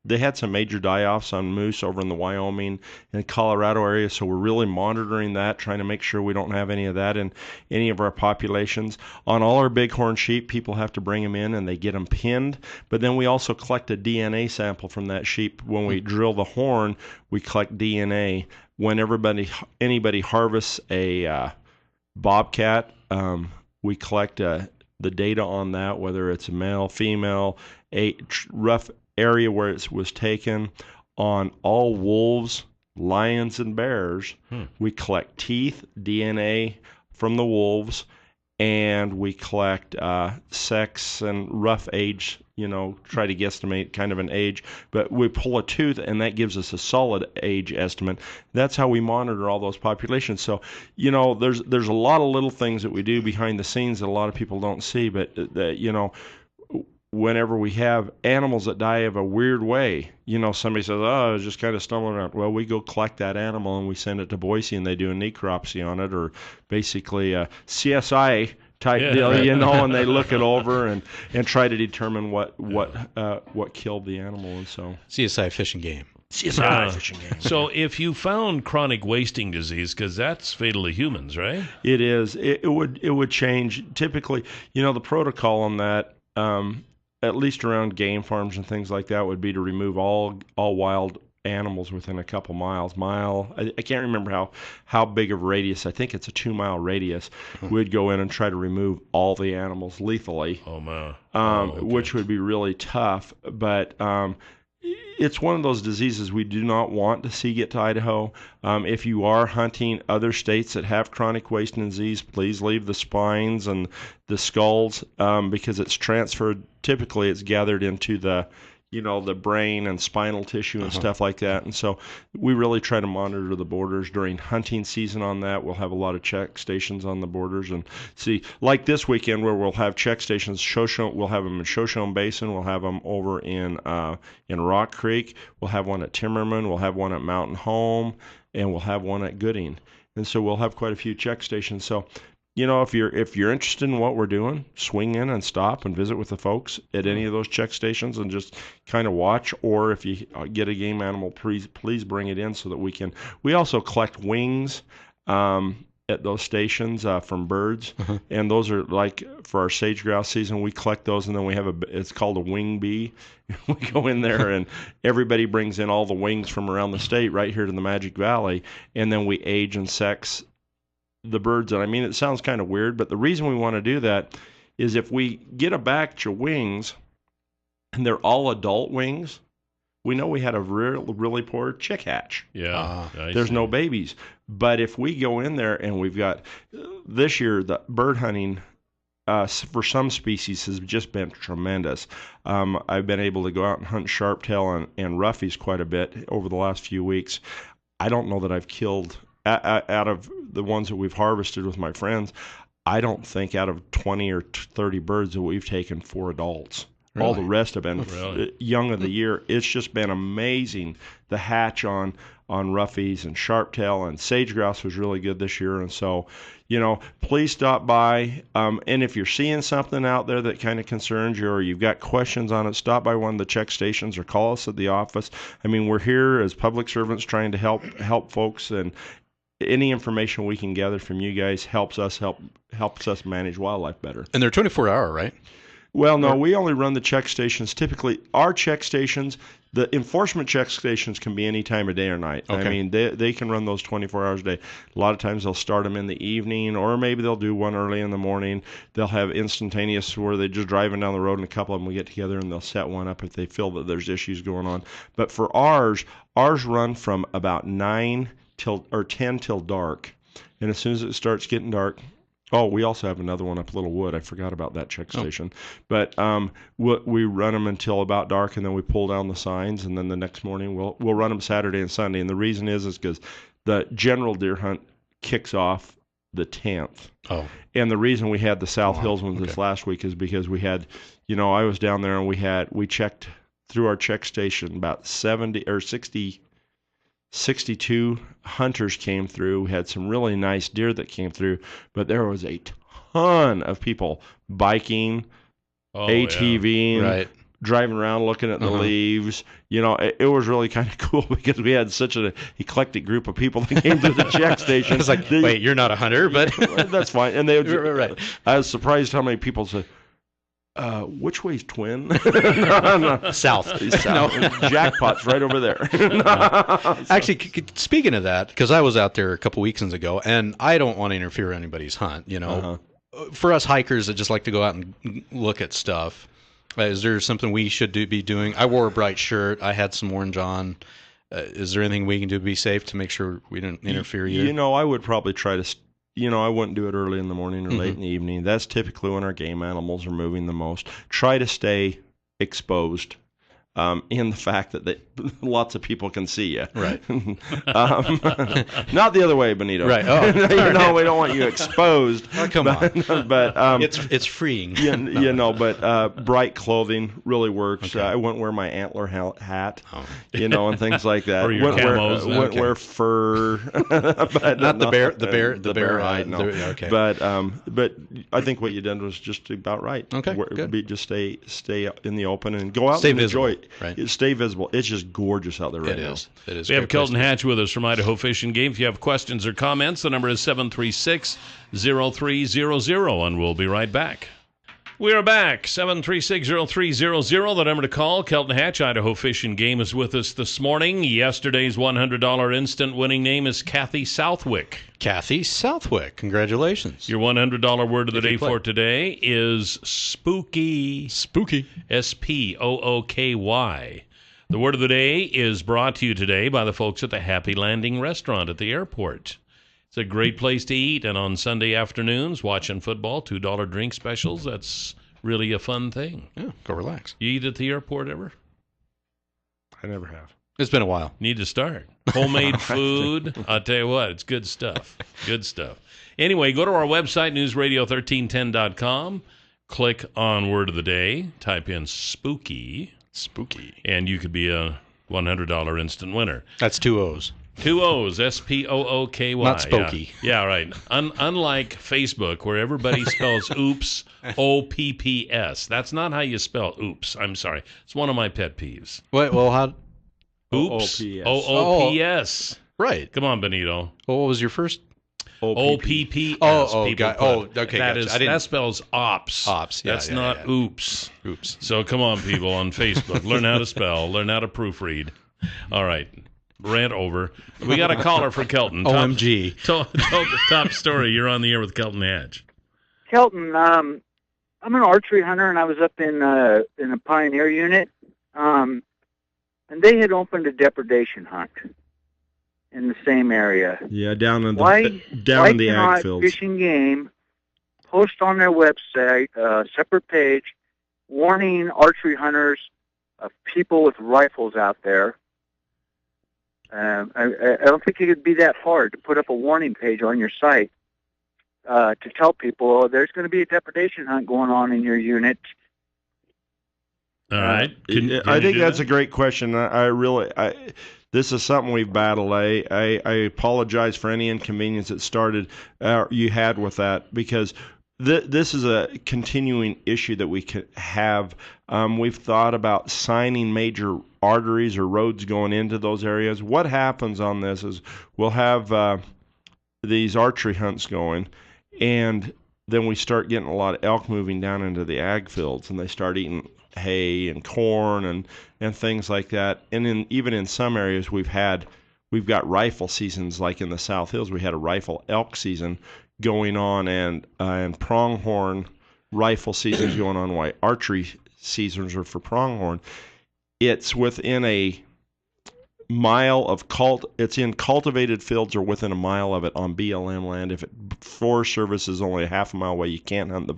they had some major die-offs on moose over in the Wyoming and Colorado area, so we're really monitoring that, trying to make sure we don't have any of that in any of our populations. On all our bighorn sheep, people have to bring them in and they get them pinned, but then we also collect a DNA sample from that sheep. When we drill the horn, we collect DNA. When anybody harvests a bobcat, we collect the data on that, whether it's male, female, a rough area where it was taken. On all wolves, lions, and bears, we collect teeth, DNA from the wolves, and we collect sex and rough age, try to guesstimate kind of an age, but we pull a tooth and that gives us a solid age estimate. That's how we monitor all those populations. So, there's a lot of little things that we do behind the scenes that a lot of people don't see, but whenever we have animals that die of a weird way, somebody says, I was just kind of stumbling around. Well, we go collect that animal and we send it to Boise and they do a necropsy on it, or basically a CSI type deal, and they look it over and try to determine what killed the animal. And so CSI Fish and Game. CSI Fish and Game. So if you found chronic wasting disease, because that's fatal to humans, right? It is. It would change. Typically, the protocol on that, at least around game farms and things like that, would be to remove all wild animals within a couple miles. I can't remember how big of a radius. I think it's a 2-mile radius. We'd go in and try to remove all the animals lethally. Oh, man. Okay. Which would be really tough. But it's one of those diseases we do not want to see get to Idaho. If you are hunting other states that have chronic wasting disease, please leave the spines and the skulls, because it's transferred. Typically, it's gathered into the brain and spinal tissue and stuff like that. And so we really try to monitor the borders during hunting season on that. We'll have a lot of check stations on the borders, and see, like this weekend where we'll have check stations. We'll have them in Shoshone Basin. We'll have them over in Rock Creek. We'll have one at Timmerman. We'll have one at Mountain Home, and we'll have one at Gooding. And so we'll have quite a few check stations. So, if you're interested in what we're doing, swing in and stop and visit with the folks at any of those check stations and just kind of watch. Or if you get a game animal, please bring it in so that we can. We also collect wings at those stations from birds, and those are like for our sage grouse season. We collect those, and then we have it's called a wing bee. We go in there and everybody brings in all the wings from around the state right here to the Magic Valley, and then we age and sex the birds. And I mean, it sounds kind of weird, but the reason we want to do that is if we get a batch of wings and they're all adult wings, we know we had a really poor chick hatch. Yeah. There's no babies. But if we go in there and we've got, this year, the bird hunting for some species has just been tremendous. I've been able to go out and hunt sharptail and roughies quite a bit over the last few weeks. I don't know that I've killed, out of the ones that we've harvested with my friends, I don't think out of 20 or 30 birds that we've taken 4 adults. Really? All the rest have been young of the year. It's just been amazing. The hatch on roughies and sharptail and sage grouse was really good this year. And so, please stop by. And if you're seeing something out there that kind of concerns you or you've got questions on it, stop by one of the check stations or call us at the office. I mean, we're here as public servants trying to help folks, and any information we can gather from you guys helps us manage wildlife better. And they're 24-hour, right? Well, no, we only run the check stations. Typically, our check stations, the enforcement check stations can be any time of day or night. Okay. I mean, they can run those 24 hours a day. A lot of times they'll start them in the evening, or maybe they'll do one early in the morning. They'll have instantaneous where they're just driving down the road and a couple of them will get together and they'll set one up if they feel that there's issues going on. But for ours run from about 10 till dark. And as soon as it starts getting dark, we also have another one up Littlewood. I forgot about that check station. But we run them until about dark, and then we pull down the signs, and then the next morning we'll run them Saturday and Sunday. And the reason is because the general deer hunt kicks off the 10th. Oh. And the reason we had the South Hills ones this last week is because we had, I was down there and we checked through our check station about 62 hunters came through. We had some really nice deer that came through, but there was a ton of people biking, ATVing, driving around looking at the leaves. It was really kind of cool because we had such an eclectic group of people that came to the check station. It's like, wait, you're not a hunter, but that's fine. And right. I was surprised how many people said, which way's Twin? No. South. No. Jackpot's right over there. Actually, speaking of that, because I was out there a couple weekends ago, and I don't want to interfere in anybody's hunt. For us hikers that just like to go out and look at stuff, is there something we should be doing? I wore a bright shirt. I had some orange on. Is there anything we can do to be safe to make sure we didn't interfere either? I would probably try to I wouldn't do it early in the morning or late in the evening. That's typically when our game animals are moving the most. Try to stay exposed in the fact that lots of people can see you. Right. Not the other way, Benito. Right. Oh. We don't want you exposed. Oh, come on. But it's freeing. But bright clothing really works. Okay. I wouldn't wear my antler hat, and things like that. Or your camos. Wouldn't wear fur. But not the bear hide. No. Okay. But I think what you did was just about right. Okay. Good. Just stay in the open and go out stay and visible. enjoy it. Right. Stay visible. It's just gorgeous out there right now. It is. We have Kelton Hatch with us from Idaho Fish and Game. If you have questions or comments, the number is 736-0300, and we'll be right back. We are back. 736-0300, the number to call. Kelton Hatch, Idaho Fish and Game, is with us this morning. Yesterday's $100 instant winning name is Kathy Southwick. Kathy Southwick, congratulations. Your $100 word of the day for today is spooky. Spooky. S-P-O-O-K-Y. The word of the day is brought to you today by the folks at the Happy Landing restaurant at the airport. It's a great place to eat, and on Sunday afternoons, watching football, $2 drink specials, that's really a fun thing. Yeah, go relax. You eat at the airport ever? I never have. It's been a while. Need to start. Homemade food. I'll tell you what, it's good stuff. Good stuff. Anyway, go to our website, newsradio1310.com. Click on Word of the Day. Type in spooky. Spooky. And you could be a $100 instant winner. That's 2 O's. 2 O's, S-P-O-O-K-Y. Not spooky. Yeah, right. Unlike Facebook, where everybody spells oops, O-P-P-S. That's not how you spell oops. I'm sorry. It's one of my pet peeves. Wait, well, how? Oops, O-O-P-S. Right. Come on, Benito. Well, what was your first? O-P-P-S. Okay. That spells ops. Ops, yeah. That's not oops. Oops. So come on, people, on Facebook. Learn how to spell. Learn how to proofread. All right. Rant over. We got a caller for Kelton. OMG. Tell the top story. You're on the air with Kelton Hatch. Kelton, I'm an archery hunter, and I was up in a pioneer unit, and they had opened a depredation hunt in the same area. Yeah, down in the ag fields. Fish and Game post on their website a separate page warning archery hunters of people with rifles out there. I don't think it would be that hard to put up a warning page on your site to tell people, oh, there's going to be a depredation hunt going on in your unit. All right. I think that's a great question. This is something we've battled. I apologize for any inconvenience you had with that, because this is a continuing issue that we could have. We've thought about signing major arteries or roads going into those areas. What happens on this is we'll have these archery hunts going, and then we start getting a lot of elk moving down into the ag fields, and they start eating hay and corn and things like that. And even in some areas we've got rifle seasons, like in the South Hills we had a rifle elk season going on, and pronghorn rifle seasons going on, while archery seasons are for pronghorn. It's within a mile of it's in cultivated fields or within a mile of it on BLM land. If Forest Service is only a half a mile away, you can't hunt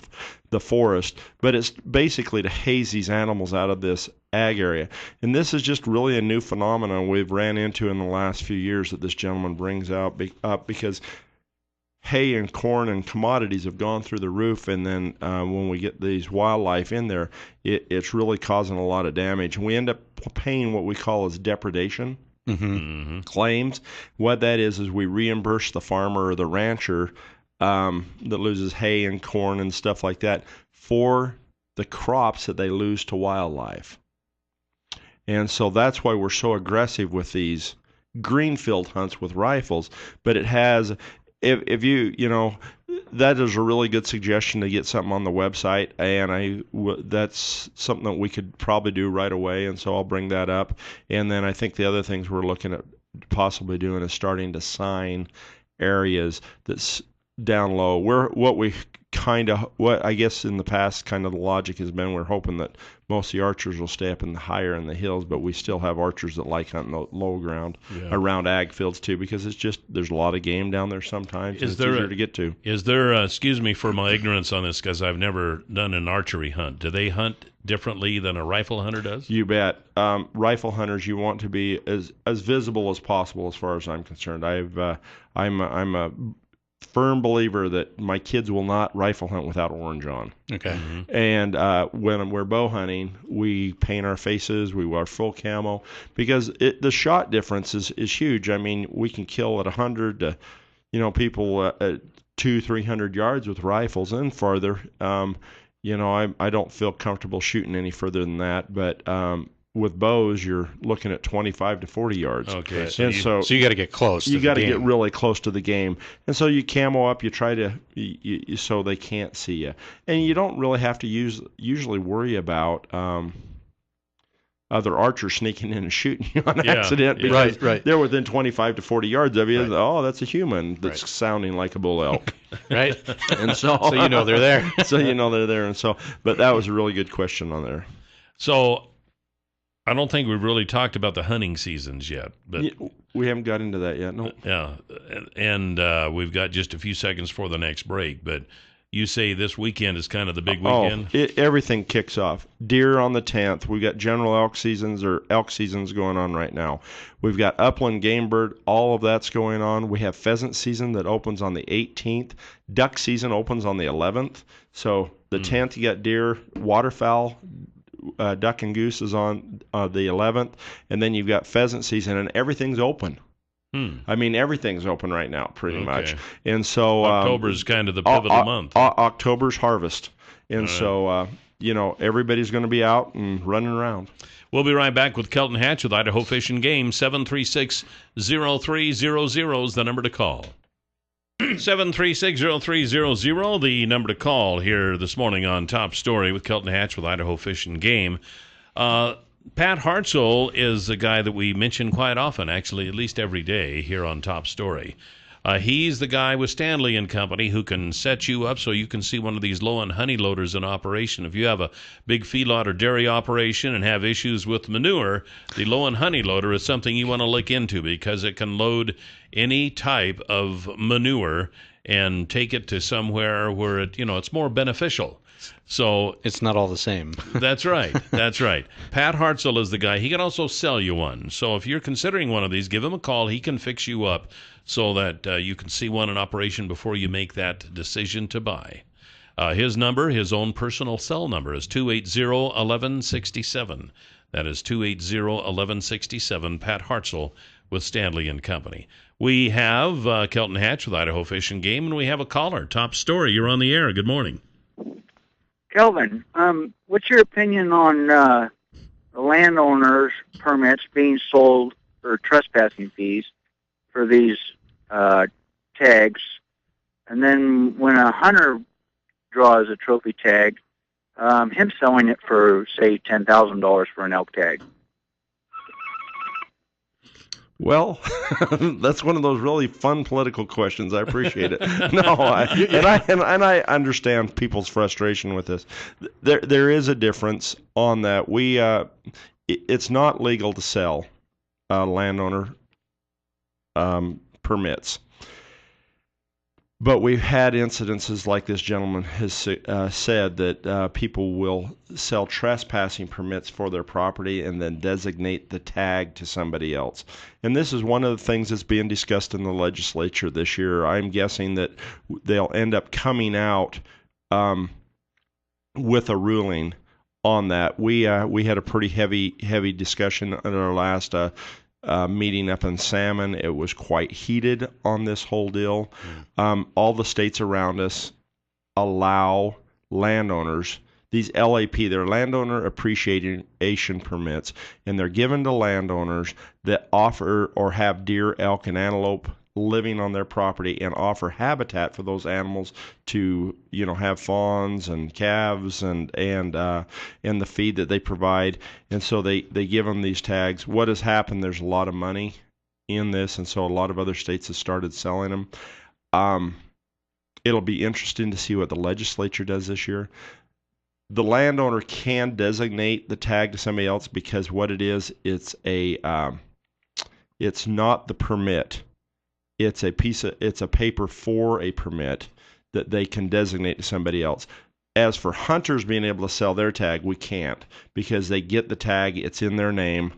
the forest. But it's basically to haze these animals out of this ag area. And this is just really a new phenomenon we've ran into in the last few years that this gentleman brings up because hay and corn and commodities have gone through the roof, and then when we get these wildlife in there, it's really causing a lot of damage. And we end up paying what we call as depredation claims. What that is we reimburse the farmer or the rancher that loses hay and corn and stuff like that for the crops that they lose to wildlife. And so that's why we're so aggressive with these greenfield hunts with rifles. But it has... If that is a really good suggestion to get something on the website, and that's something that we could probably do right away, and so I'll bring that up. And then I think the other things we're looking at possibly doing is starting to sign areas that's down low. What I guess in the past kind of the logic has been, we're hoping that most of the archers will stay up higher in the hills, but we still have archers that like hunting the low ground around ag fields too, because it's just, there's a lot of game down there sometimes. It's easier to get to. Is there, excuse me for my ignorance on this, because I've never done an archery hunt. Do they hunt differently than a rifle hunter does? You bet. Rifle hunters, you want to be as visible as possible as far as I'm concerned. I'm a firm believer that my kids will not rifle hunt without orange on. Okay. And when we're bow hunting, we paint our faces, we wear full camo, because the shot difference is huge. I mean, we can kill at 100 to, people at 200-300 yards with rifles and farther. I don't feel comfortable shooting any further than that, but with bows, you're looking at 25 to 40 yards. Okay. So you got to get close. You got to get really close to the game, and so you camo up. You try to so they can't see you, and you don't really have to usually worry about other archers sneaking in and shooting you on accident, because they're within 25 to 40 yards of you. Right. Oh, that's a human that's sounding like a bull elk. Right. And so they're there. They're there, and so. But that was a really good question on there. So I don't think we've really talked about the hunting seasons yet, but we haven't got into that yet. No. Yeah, and we've got just a few seconds for the next break. But you say this weekend is kind of the big weekend. Everything kicks off. Deer on the 10th. We've got general elk seasons going on right now. We've got upland game bird. All of that's going on. We have pheasant season that opens on the 18th. Duck season opens on the 11th. So the 10th, you got deer, waterfowl. Duck and goose is on the 11th, and then you've got pheasant season, and everything's open. I mean, everything's open right now, pretty much. And so October is kind of the pivotal month. October's harvest, and so everybody's going to be out and running around. We'll be right back with Kelton Hatch with Idaho Fish and Game. 736-0300 is the number to call. 736-0300, the number to call here this morning on Top Story with Kelton Hatch with Idaho Fish and Game. Pat Hartzell is a guy that we mention quite often, actually at least every day here on Top Story. He's the guy with Stanley and Company who can set you up so you can see one of these low-end honey loaders in operation. If you have a big feedlot or dairy operation and have issues with manure, the low-end honey loader is something you want to look into, because it can load any type of manure and take it to somewhere where it's more beneficial. So it's not all the same. That's right. That's right. Pat Hartzell is the guy. He can also sell you one. So if you're considering one of these, give him a call. He can fix you up so that you can see one in operation before you make that decision to buy. His number, his own personal cell number, is 280-1167. That is 280-1167. Pat Hartzell with Stanley and Company. We have Kelton Hatch with Idaho Fish and Game, and we have a caller. Top story. You're on the air. Good morning. Kelvin, what's your opinion on the landowners' permits being sold for trespassing fees for these tags? And then when a hunter draws a trophy tag, him selling it for, say, $10,000 for an elk tag. Well, that's one of those really fun political questions. I appreciate it. I understand people's frustration with this. There is a difference on that. It's not legal to sell landowner permits. But we've had incidences like this gentleman has said that people will sell trespassing permits for their property and then designate the tag to somebody else. And this is one of the things that's being discussed in the legislature this year. I'm guessing that they'll end up coming out with a ruling on that. We had a pretty heavy discussion at our last meeting up in Salmon. It was quite heated on this whole deal. All the states around us allow landowners, these LAP, they're landowner appreciation permits, and they're given to landowners that offer or have deer, elk, and antelope living on their property and offer habitat for those animals to, have fawns and calves and the feed that they provide. And so they give them these tags. What has happened, there's a lot of money in this, and so a lot of other states have started selling them. It'll be interesting to see what the legislature does this year. The landowner can designate the tag to somebody else because what it is, it's not the permit. It's a paper for a permit that they can designate to somebody else. As for hunters being able to sell their tag, we can't because they get the tag, it's in their name,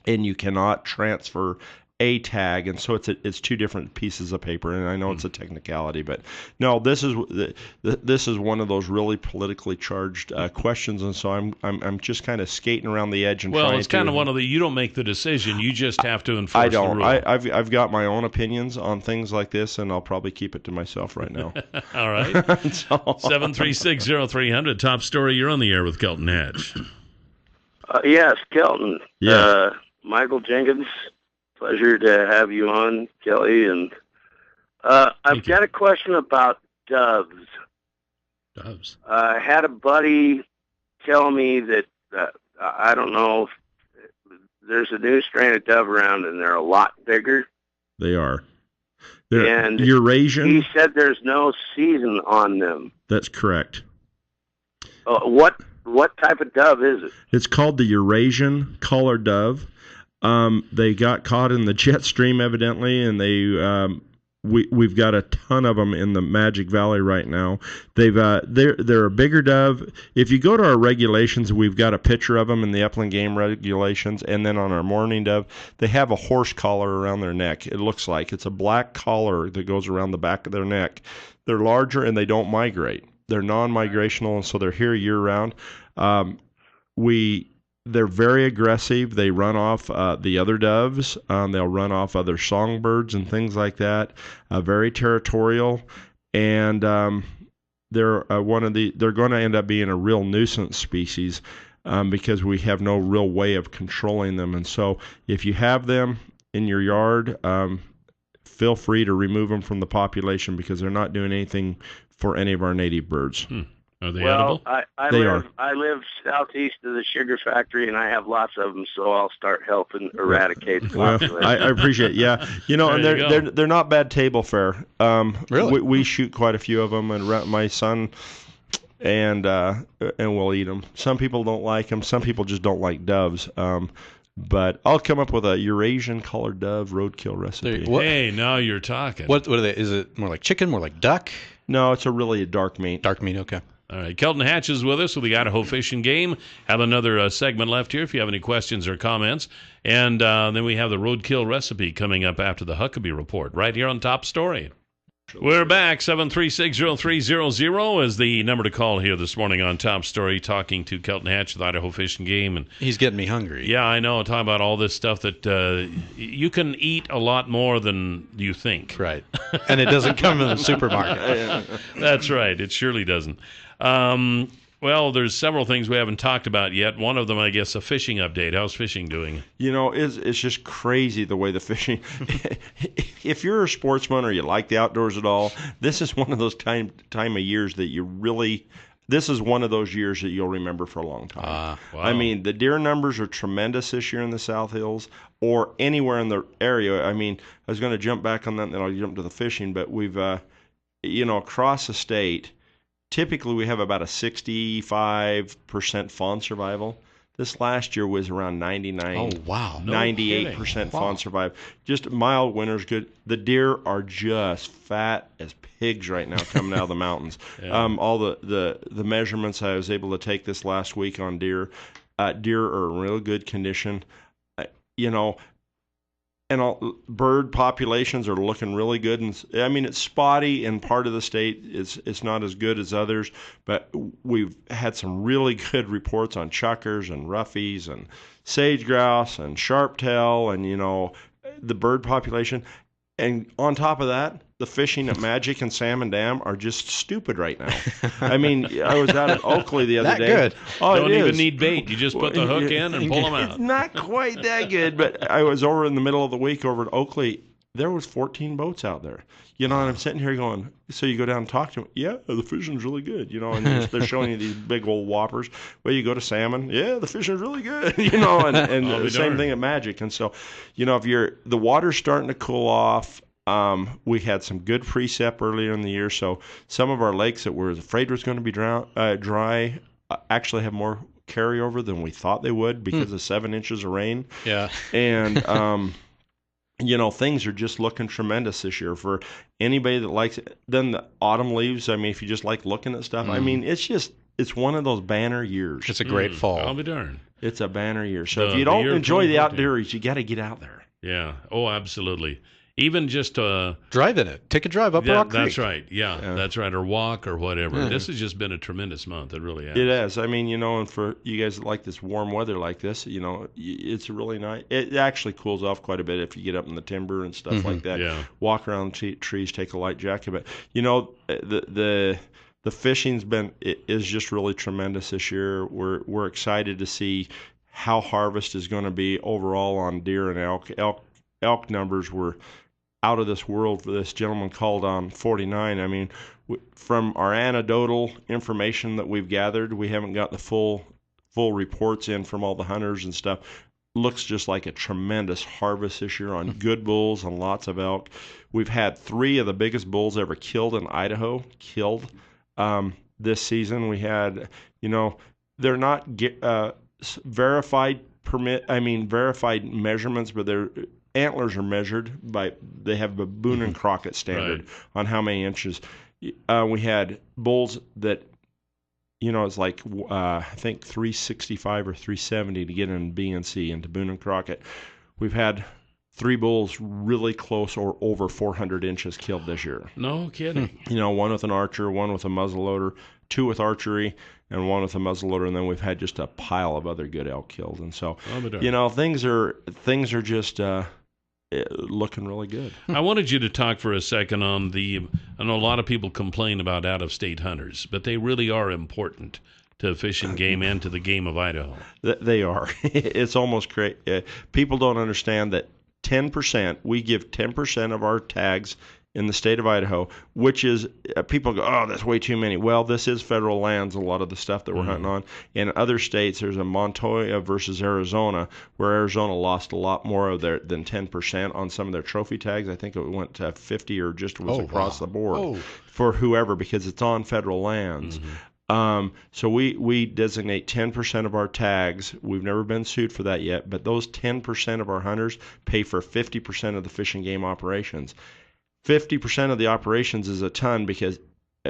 and you cannot transfer a tag, and so it's two different pieces of paper. And I know it's a technicality, but no, this is one of those really politically charged questions, and so I'm just kind of skating around the edge and it's kind of one of the, you don't make the decision, you just have to enforce. I don't. The rule. I've got my own opinions on things like this, and I'll probably keep it to myself right now. All right. 7360300. Top story. You're on the air with Kelton Hatch. Yes, Kelton. Yeah. Michael Jenkins. Pleasure to have you on, Kelly. And I've got a question about doves. Doves. I had a buddy tell me that, I don't know, there's a new strain of dove around, and they're a lot bigger. They are. They're and Eurasian. He said there's no season on them. That's correct. What type of dove is it? It's called the Eurasian collared dove. They got caught in the jet stream evidently, and we've got a ton of them in the Magic Valley right now. They're a bigger dove. If you go to our regulations, we've got a picture of them in the upland game regulations, and then on our mourning dove, they have a horse collar around their neck. It looks like it's a black collar that goes around the back of their neck. They're larger and they don't migrate. They're non-migrational, and so they're here year round. They're very aggressive. They run off the other doves. They'll run off other songbirds and things like that. Very territorial, and they're they're going to end up being a real nuisance species because we have no real way of controlling them. And so, if you have them in your yard, feel free to remove them from the population because they're not doing anything for any of our native birds. Are they edible? I live southeast of the sugar factory, and I have lots of them, so I'll start helping eradicate the population. I appreciate it. Yeah. And they're not bad table fare. Really? We shoot quite a few of them, and my son and we'll eat them. Some people don't like them. Some people just don't like doves. But I'll come up with a Eurasian colored dove roadkill recipe. Hey, now you're talking. What are they? Is it more like chicken, more like duck? No, it's a really dark meat. Dark meat, okay. All right. Kelton Hatch is with us with the Idaho Fish and Game. Have another segment left here if you have any questions or comments. And then we have the roadkill recipe coming up after the Huckabee Report right here on Top Story. We're back. 7360300 is the number to call here this morning on Top Story, talking to Kelton Hatch with Idaho Fish and Game. And he's getting me hungry. Yeah, I know. Talking about all this stuff that you can eat a lot more than you think. Right. And it doesn't come in the supermarket. That's right. It surely doesn't. Well, there's several things we haven't talked about yet. One of them, I guess, a fishing update. How's fishing doing? It's just crazy the way the fishing. If you're a sportsman or you like the outdoors at all, this is one of those time of years that you really. This is one of those years that you'll remember for a long time. Wow. I mean, the deer numbers are tremendous this year in the South Hills or anywhere in the area. I mean, I was going to jump back on that, and then I'll jump to the fishing. But we've, across the state. Typically, we have about a 65% fawn survival. This last year was around 99. Oh, wow. 98% fawn survival. Just mild winter's good. The deer are just fat as pigs right now coming out of the mountains. Yeah. All the measurements I was able to take this last week on deer, deer are in real good condition. And bird populations are looking really good. And I mean, it's spotty in part of the state. It's not as good as others, but we've had some really good reports on chukars and roughies and sage grouse and sharptail and, the bird population. And on top of that, the fishing at Magic and Salmon Dam are just stupid right now. I mean, I was out at Oakley the other day. Good. Oh, Don't even need bait. You just put the hook in and pull them out. It's not quite that good, but I was over in the middle of the week over at Oakley. There was 14 boats out there. And I'm sitting here going, so you go down and talk to them. Yeah, the fishing's really good. And they're showing you these big old whoppers. Well, you go to salmon. Yeah, the fishing's really good. And the same thing at Magic. And so, if the water's starting to cool off. We had some good precip earlier in the year, so some of our lakes that we were afraid was going to be dry actually have more carryover than we thought they would because of 7 inches of rain. Yeah. And things are just looking tremendous this year for anybody that likes it. Then the autumn leaves. I mean, if you just like looking at stuff, I mean, it's one of those banner years. It's a great fall. I'll be darned. It's a banner year. So if you don't enjoy the outdoors, you got to get out there. Yeah. Oh, absolutely. Even just drive in it. Take a drive up Rock Creek. That's right. Yeah, that's right. Or walk or whatever. Yeah. This has just been a tremendous month. It really has. It has. I mean, and for you guys that like this warm weather like this, it's really nice. It actually cools off quite a bit if you get up in the timber and stuff like that. Yeah. Walk around trees, take a light jacket. But the fishing's is just really tremendous this year. We're excited to see how harvest is going to be overall on deer and elk. Elk numbers were out of this world. For this gentleman called on 49. I mean, from our anecdotal information that we've gathered, we haven't got the full reports in from all the hunters and stuff. Looks just like a tremendous harvest this year on good bulls and lots of elk. We've had 3 of the biggest bulls ever killed in Idaho this season. We had, they're not verified measurements, but their antlers are measured they have a Boone and Crockett standard on how many inches. We had bulls that, it's like I think 365 or 370 to get in B&C into Boone and Crockett. We've had 3 bulls really close or over 400 inches killed this year. No kidding. One with an archer, one with a muzzleloader, 2 with archery, and 1 with a muzzleloader, and then we've had just a pile of other good elk killed. And so, things are just looking really good. I wanted you to talk for a second on I know a lot of people complain about out-of-state hunters, but they really are important to fish and game and to the game of Idaho. They are. It's almost crazy. People don't understand that 10%, we give 10% of our tags in the state of Idaho, which is, people go, oh, that's way too many. Well, this is federal lands, a lot of the stuff that we're hunting on. In other states, there's a Montoya versus Arizona, where Arizona lost a lot more than 10% on some of their trophy tags. I think it went to 50 or just was across the board for whoever, because it's on federal lands. So we designate 10% of our tags. We've never been sued for that yet, but those 10% of our hunters pay for 50% of the fish and game operations. 50% of the operations is a ton, because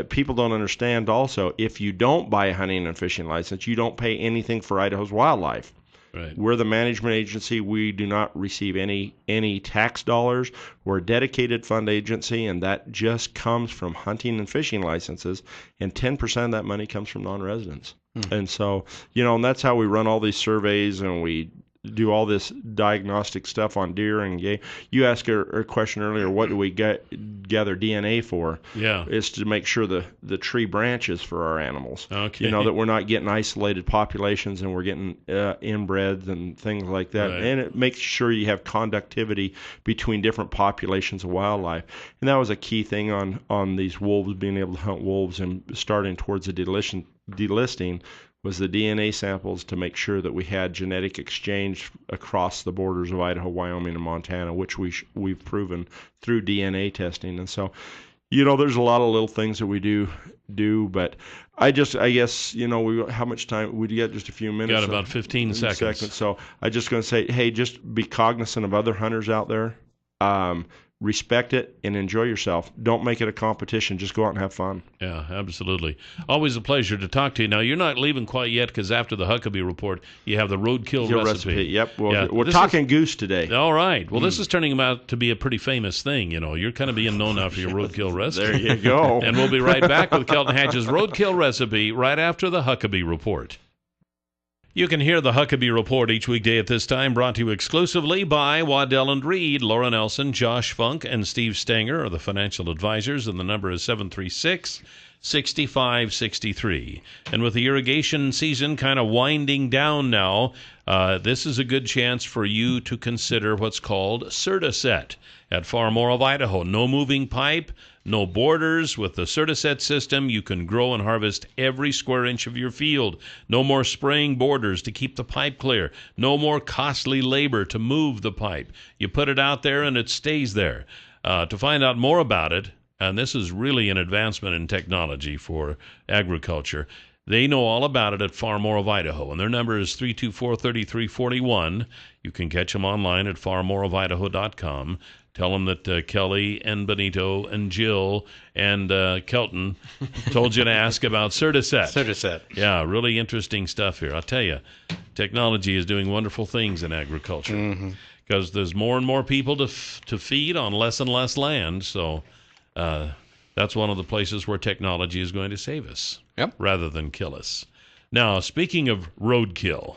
people don't understand also, if you don't buy a hunting and fishing license, you don't pay anything for Idaho's wildlife. Right. We're the management agency. We do not receive any tax dollars. We're a dedicated fund agency, and that just comes from hunting and fishing licenses, and 10% of that money comes from non-residents. And so, and that's how we run all these surveys, and we do all this diagnostic stuff on deer and game. You asked a question earlier, what do we gather DNA for? Yeah. It's to make sure the tree branches for our animals. Okay. That we're not getting isolated populations and we're getting inbreds and things like that. Right. And it makes sure you have conductivity between different populations of wildlife. And that was a key thing on these wolves, being able to hunt wolves and starting towards the delisting was the DNA samples to make sure that we had genetic exchange across the borders of Idaho, Wyoming, and Montana, which we've proven through DNA testing. And so, there's a lot of little things that we do, but I guess, how much time? We got just a few minutes. Got about 15 seconds. So I'm just going to say, hey, just be cognizant of other hunters out there. Respect it and enjoy yourself. Don't make it a competition. Just go out and have fun. Yeah, absolutely. Always a pleasure to talk to you. Now, you're not leaving quite yet because after the Huckabee Report, you have the roadkill recipe. Yep. Well, we're talking goose today. All right. Well, this is turning out to be a pretty famous thing. You're kind of being known now for your roadkill recipe. There you go. And we'll be right back with Kelton Hatch's roadkill recipe right after the Huckabee Report. You can hear the Huckabee Report each weekday at this time, brought to you exclusively by Waddell & Reed. Laura Nelson, Josh Funk, and Steve Stanger are the financial advisors, and the number is 736-6563. And with the irrigation season kind of winding down now, this is a good chance for you to consider what's called Certaset at Far More of Idaho. No moving pipe, no borders. With the Certaset system, you can grow and harvest every square inch of your field. No more spraying borders to keep the pipe clear. No more costly labor to move the pipe. You put it out there and it stays there. To find out more about it, and this is really an advancement in technology for agriculture, they know all about it at Far More of Idaho, and their number is 324-3341. You can catch them online at farmoreofidaho.com. Tell them that Kelly and Benito and Jill and Kelton told you to ask about Certaset. Certaset. Yeah, really interesting stuff here. I'll tell you, technology is doing wonderful things in agriculture because there's more and more people to feed on less and less land. So that's one of the places where technology is going to save us rather than kill us. Now, speaking of roadkill,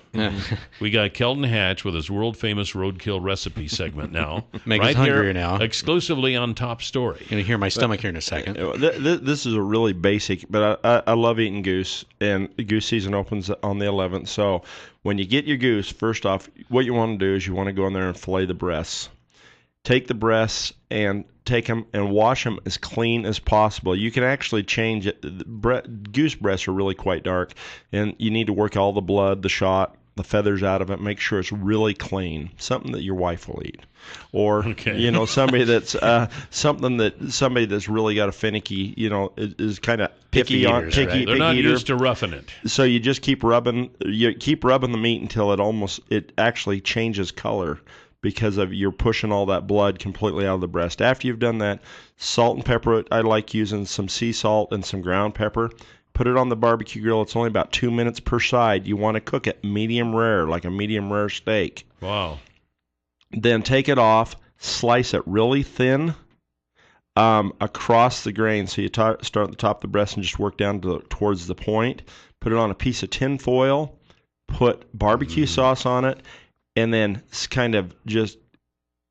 we got Kelton Hatch with his world-famous roadkill recipe segment now. Make right us hungrier here, now. Exclusively on Top Story. You're going to hear my stomach here in a second. This is a really basic, but I love eating goose, and goose season opens on the 11th. So when you get your goose, first off, what you want to do is you want to go in there and fillet the breasts. Take the breasts and take them and wash them as clean as possible. You can actually change it. Goose breasts are really quite dark, and you need to work all the blood, the shot, the feathers out of it. Make sure it's really clean, something that your wife will eat, or somebody that's somebody that's really got a finicky, is kind of picky eaters, on picky. right? They're not eater. used to roughing it. So you just keep rubbing the meat until it actually changes color, because you're pushing all that blood completely out of the breast. After you've done that, salt and pepper it. I like using some sea salt and some ground pepper. Put it on the barbecue grill. It's only about 2 minutes per side. You want to cook it medium rare, like a medium rare steak. Wow. Then take it off, slice it really thin across the grain. So you start at the top of the breast and just work down towards the point. Put it on a piece of tin foil. Put barbecue sauce on it. And then it's kind of just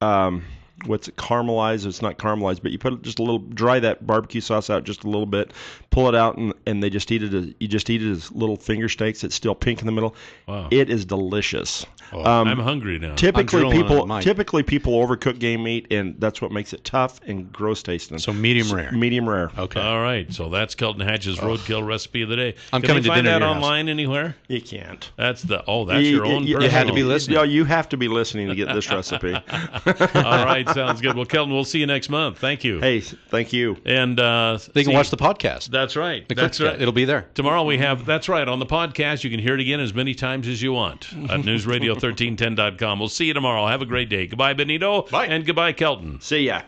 caramelized. It's not caramelized, but you put just a little, dry that barbecue sauce out just a little bit, pull it out, and they just eat it. You just eat it as little finger steaks. It's still pink in the middle. Wow. It is delicious. Oh, I'm hungry now. Typically people overcook game meat, and that's what makes it tough and gross tasting. So medium rare. Medium rare. Okay. All right. So that's Kelton Hatch's roadkill recipe of the day. I'm Can coming they to find dinner that at your online anywhere? You can't. That's your own personal. You had to be listening. No, you have to be listening to get this recipe. All right. Sounds good. Well, Kelton, we'll see you next month. Thank you. Hey, thank you. And they can watch the podcast. That's right. That's right. It'll be there. Tomorrow we have, that's right, on the podcast. You can hear it again as many times as you want at newsradio1310.com. We'll see you tomorrow. Have a great day. Goodbye, Benito. Bye. And goodbye, Kelton. See ya.